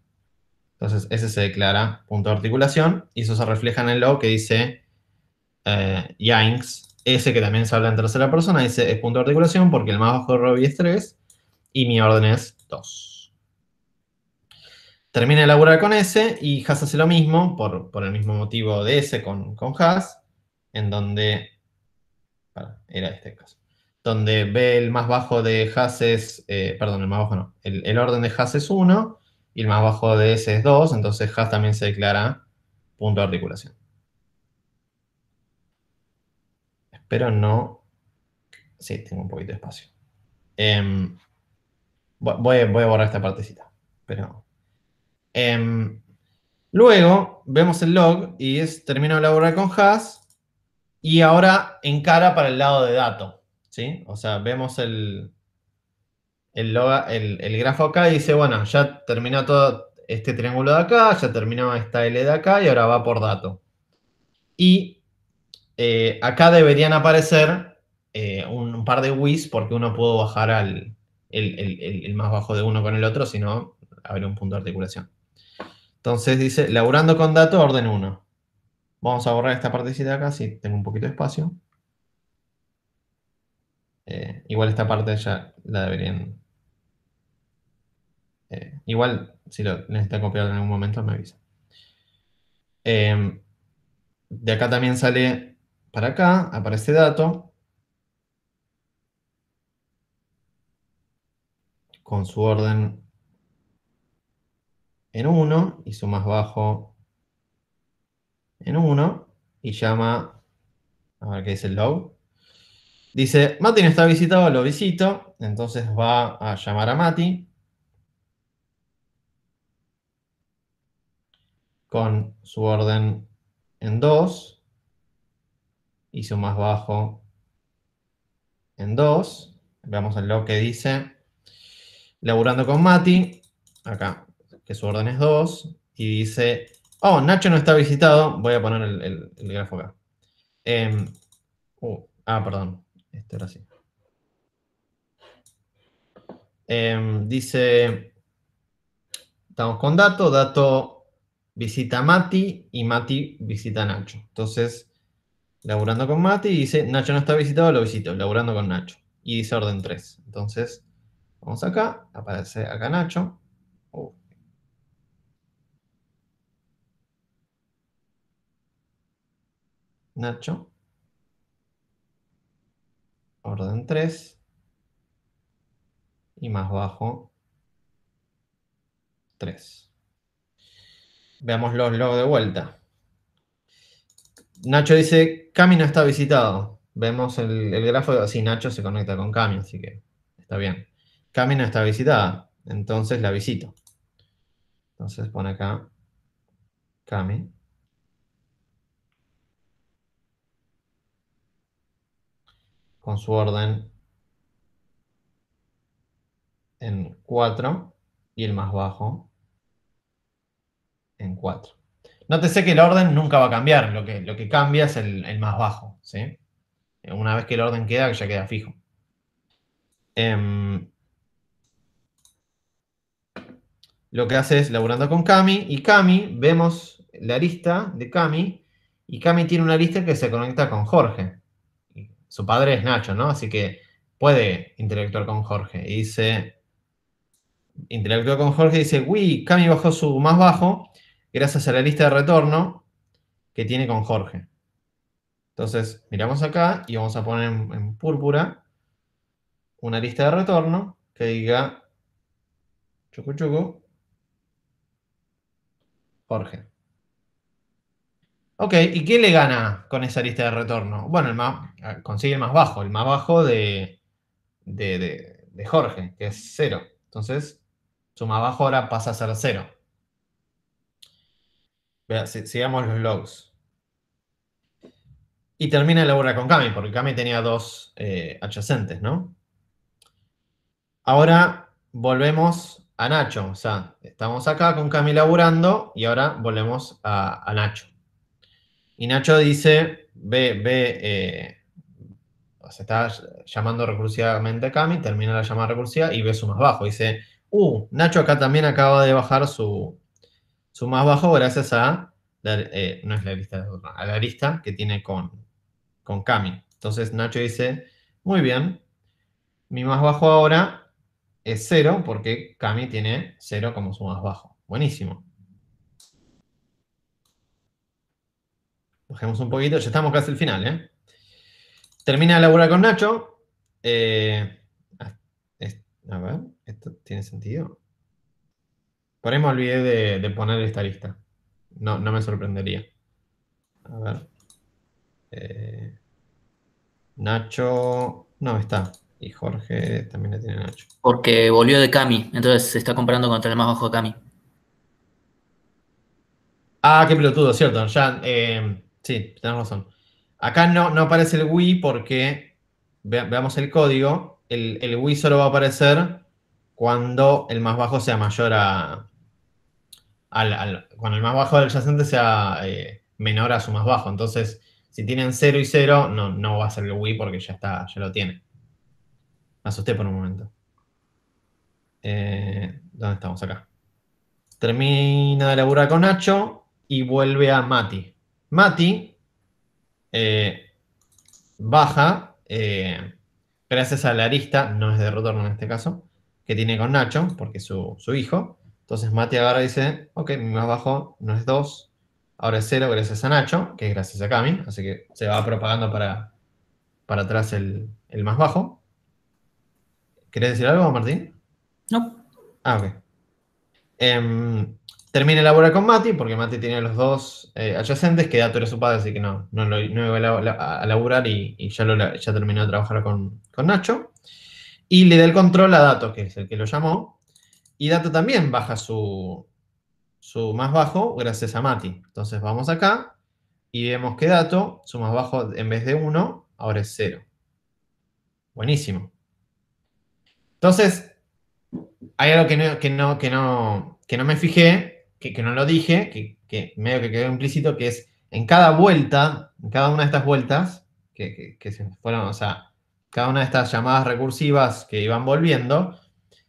Entonces ese se declara punto de articulación, y eso se refleja en el log que dice Yanks, ese que también se habla en tercera persona, dice es punto de articulación porque el más bajo de Robbie es 3 y mi orden es 2. Termina de laburar con S y Haas hace lo mismo por el mismo motivo de S con Haas, en donde, era este caso, donde ve el más bajo de Haas es, perdón, el más bajo no, el orden de Haas es 1 y el más bajo de S es 2, entonces Haas también se declara punto de articulación. Espero no... Sí, tengo un poquito de espacio. Voy a borrar esta partecita. Pero, luego vemos el log y termino de laburar con Haas y ahora encara para el lado de dato. ¿Sí? O sea, vemos el grafo acá y dice, bueno, ya terminó todo este triángulo de acá, ya terminó esta L de acá y ahora va por dato. Y acá deberían aparecer un par de WIS porque uno pudo bajar el más bajo de uno con el otro, si no, habría un punto de articulación. Entonces dice, laburando con dato, orden 1. Vamos a borrar esta partecita de acá, si tengo un poquito de espacio. Igual esta parte ya la deberían... igual, si lo necesitan copiar en algún momento, me avisa. De acá también sale para acá, aparece dato, con su orden en 1 y su más bajo en 1 y llama, a ver qué dice el log. Dice, Mati no está visitado, lo visito, entonces va a llamar a Mati con su orden en 2 y su más bajo en 2. Veamos el log que dice, laburando con Mati, acá, que su orden es 2, y dice, oh, Nacho no está visitado, voy a poner el grafo acá. Perdón, esto era así. Dice, estamos con dato visita a Mati y Mati visita a Nacho. Entonces, laburando con Mati, dice, Nacho no está visitado, lo visito, laburando con Nacho. Y dice orden 3. Entonces, vamos acá, aparece acá Nacho. Nacho. Orden 3. Y más bajo, 3. Veamos los logs de vuelta. Nacho dice, Cami no está visitado. Vemos el grafo, así Nacho se conecta con Cami, así que está bien. Cami no está visitada, entonces la visito. Entonces pone acá Cami. Con su orden en 4 y el más bajo en 4. Nótese que el orden nunca va a cambiar, lo que cambia es el más bajo, ¿sí? Una vez que el orden queda, ya queda fijo. Lo que hace es laburando con Cami, y Cami, vemos la lista de Cami, y Cami tiene una lista que se conecta con Jorge. Su padre es Nacho, ¿no? Así que puede interactuar con Jorge. Y dice, interactúa con Jorge y dice, uy, Cami bajó su más bajo gracias a la lista de retorno que tiene con Jorge. Entonces, miramos acá y vamos a poner en púrpura una lista de retorno que diga chucu chucu Jorge. Ok, ¿y qué le gana con esa lista de retorno? Bueno, consigue el más bajo de Jorge, que es 0. Entonces, su más bajo ahora pasa a ser 0. Sigamos los logs. Y termina de laburar con Cami, porque Cami tenía dos adyacentes, ¿no? Ahora volvemos a Nacho. O sea, estamos acá con Cami laburando y ahora volvemos a Nacho. Y Nacho dice, o sea, está llamando recursivamente a Cami, termina la llamada recursiva y ve su más bajo. Dice, Nacho acá también acaba de bajar su más bajo gracias a, no es la lista, a la lista que tiene con Cami. Entonces Nacho dice, muy bien, mi más bajo ahora es 0 porque Cami tiene 0 como su más bajo. Buenísimo. Bajemos un poquito, ya estamos casi al final, ¿eh? Termina de laburar con Nacho. A ver, ¿esto tiene sentido? Por ahí me olvidé de poner esta lista. No me sorprendería. A ver. Nacho. No, está. Y Jorge también le tiene Nacho. Porque volvió de Cami, entonces se está comparando contra el más bajo de Cami. Ah, qué pelotudo, cierto. Ya, sí, tenés razón. Acá no aparece el Wii porque, veamos el código, el Wii solo va a aparecer cuando el más bajo sea mayor cuando el más bajo del adyacente sea menor a su más bajo. Entonces, si tienen 0 y 0, no va a ser el Wii porque ya lo tiene. Me asusté por un momento. ¿Dónde estamos? Acá. Termina de laburar con Nacho y vuelve a Mati. Mati baja gracias a la arista, no es de retorno en este caso, que tiene con Nacho, porque es su hijo. Entonces Mati agarra y dice, ok, mi más bajo no es 2, ahora es 0 gracias a Nacho, que es gracias a Cami, así que se va propagando para atrás el más bajo. ¿Querés decir algo, Martín? No. Ah, ok. Termina de laburar con Mati, porque Mati tiene los dos adyacentes, que Dato era su padre, así que no iba a laburar y ya terminó de trabajar con Nacho. Y le da el control a Dato, que es el que lo llamó. Y Dato también baja su más bajo gracias a Mati. Entonces vamos acá y vemos que Dato, su más bajo en vez de 1, ahora es 0. Buenísimo. Entonces, hay algo que no me fijé, que no lo dije, que medio que quedó implícito, que es en cada vuelta, en cada una de estas vueltas, que se fueron, o sea, cada una de estas llamadas recursivas que iban volviendo,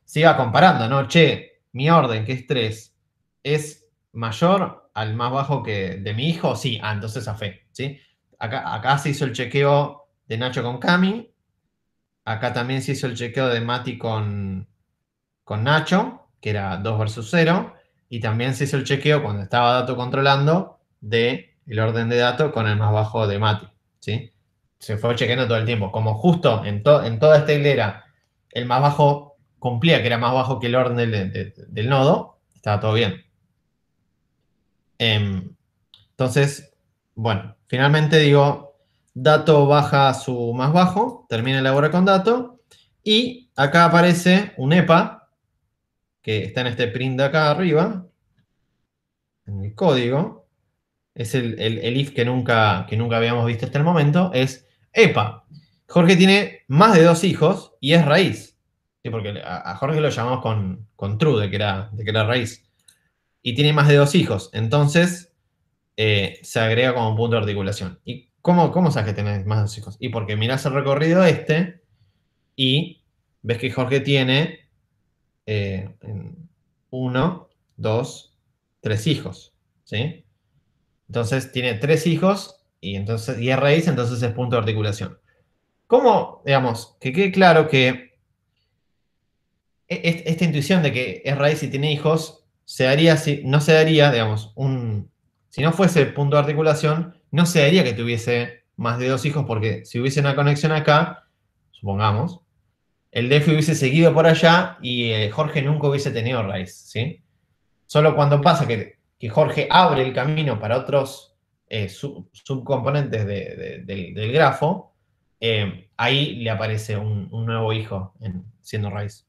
se iba comparando, ¿no? Che, mi orden, que es 3, ¿es mayor al más bajo que de mi hijo? Sí, entonces a fe, ¿sí? Acá se hizo el chequeo de Nacho con Cami, acá también se hizo el chequeo de Mati con Nacho, que era 2 versus 0, y también se hizo el chequeo cuando estaba Dato controlando de el orden de Dato con el más bajo de Mati, ¿sí? Se fue chequeando todo el tiempo. Como justo en toda esta hilera el más bajo cumplía que era más bajo que el orden del nodo, estaba todo bien. Entonces, bueno, finalmente digo, Dato baja su más bajo, termina el labor con Dato, y acá aparece un EPA, que está en este print de acá arriba, en el código, es el if que nunca habíamos visto hasta el momento, es EPA. Jorge tiene más de 2 hijos y es raíz. Sí, porque a Jorge lo llamamos con true, de que era raíz. Y tiene más de 2 hijos. Entonces, se agrega como punto de articulación. ¿Y cómo sabes que tenés más de 2 hijos? Y porque mirás el recorrido y ves que Jorge tiene 1, 2, 3 hijos, ¿sí? Entonces tiene 3 hijos y es raíz, entonces es punto de articulación. ¿Cómo, digamos, que quede claro que esta intuición de que es raíz y tiene hijos no se daría, digamos, si no fuese punto de articulación, no se daría que tuviese más de 2 hijos, porque si hubiese una conexión acá, supongamos, el def hubiese seguido por allá y Jorge nunca hubiese tenido raíz, ¿sí? Solo cuando pasa que Jorge abre el camino para otros subcomponentes del grafo, ahí le aparece un nuevo hijo siendo raíz.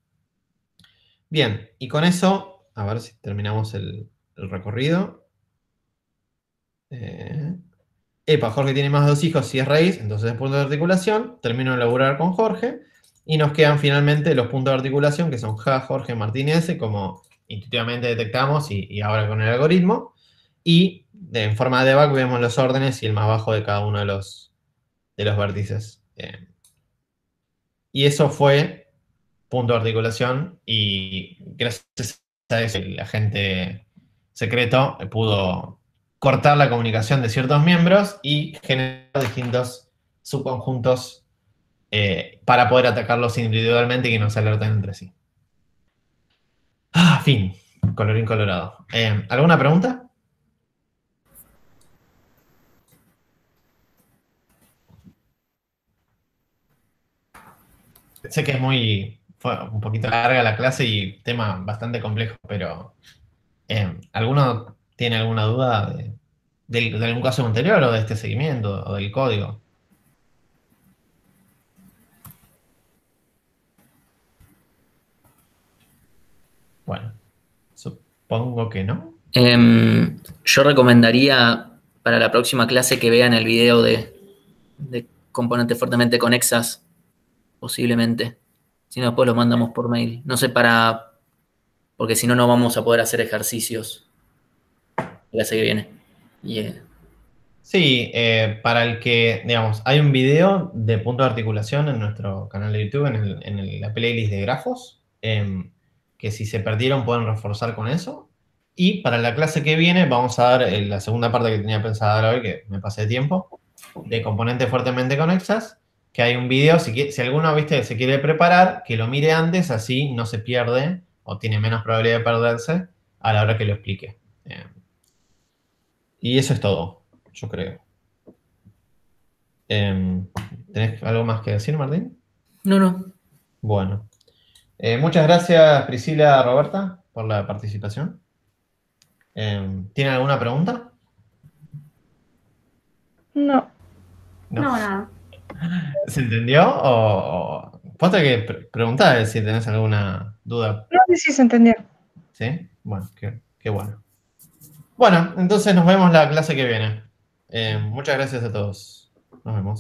Bien, y con eso, a ver si terminamos el recorrido. epa, Jorge tiene más de 2 hijos, si es raíz, entonces es punto de articulación, termino de laburar con Jorge, y nos quedan finalmente los puntos de articulación, que son Ja, Jorge, Martín y S, como intuitivamente detectamos y ahora con el algoritmo, y en forma de debug vemos los órdenes y el más bajo de cada uno de los vértices. Y eso fue punto de articulación, y gracias a eso el agente secreto pudo cortar la comunicación de ciertos miembros y generar distintos subconjuntos para poder atacarlos individualmente y que no se alerten entre sí. Fin. Colorín colorado. ¿Alguna pregunta? Sé que fue un poquito larga la clase y tema bastante complejo, pero ¿alguno tiene alguna duda de algún caso anterior o de este seguimiento o del código? Bueno, supongo que no. Yo recomendaría para la próxima clase que vean el video de componentes fuertemente conexas, posiblemente. Si no, después lo mandamos por mail. No sé porque si no, no vamos a poder hacer ejercicios la clase que viene. Sí, para el que, digamos, hay un video de punto de articulación en nuestro canal de YouTube, en la playlist de grafos, que si se perdieron pueden reforzar con eso. Y para la clase que viene vamos a dar la segunda parte que tenía pensada dar hoy, que me pasé de tiempo, de componentes fuertemente conexas, que hay un video, si alguno, viste, se quiere preparar, que lo mire antes, así no se pierde o tiene menos probabilidad de perderse a la hora que lo explique. Y eso es todo, yo creo. ¿Tenés algo más que decir, Martín? No. Bueno. Muchas gracias, Priscila, Roberta, por la participación. ¿Tienen alguna pregunta? No. No, nada. ¿Se entendió? Vos tenés que preguntar si tenés alguna duda. No, sí se entendió. ¿Sí? Bueno, qué bueno. Bueno, entonces nos vemos la clase que viene. Muchas gracias a todos. Nos vemos.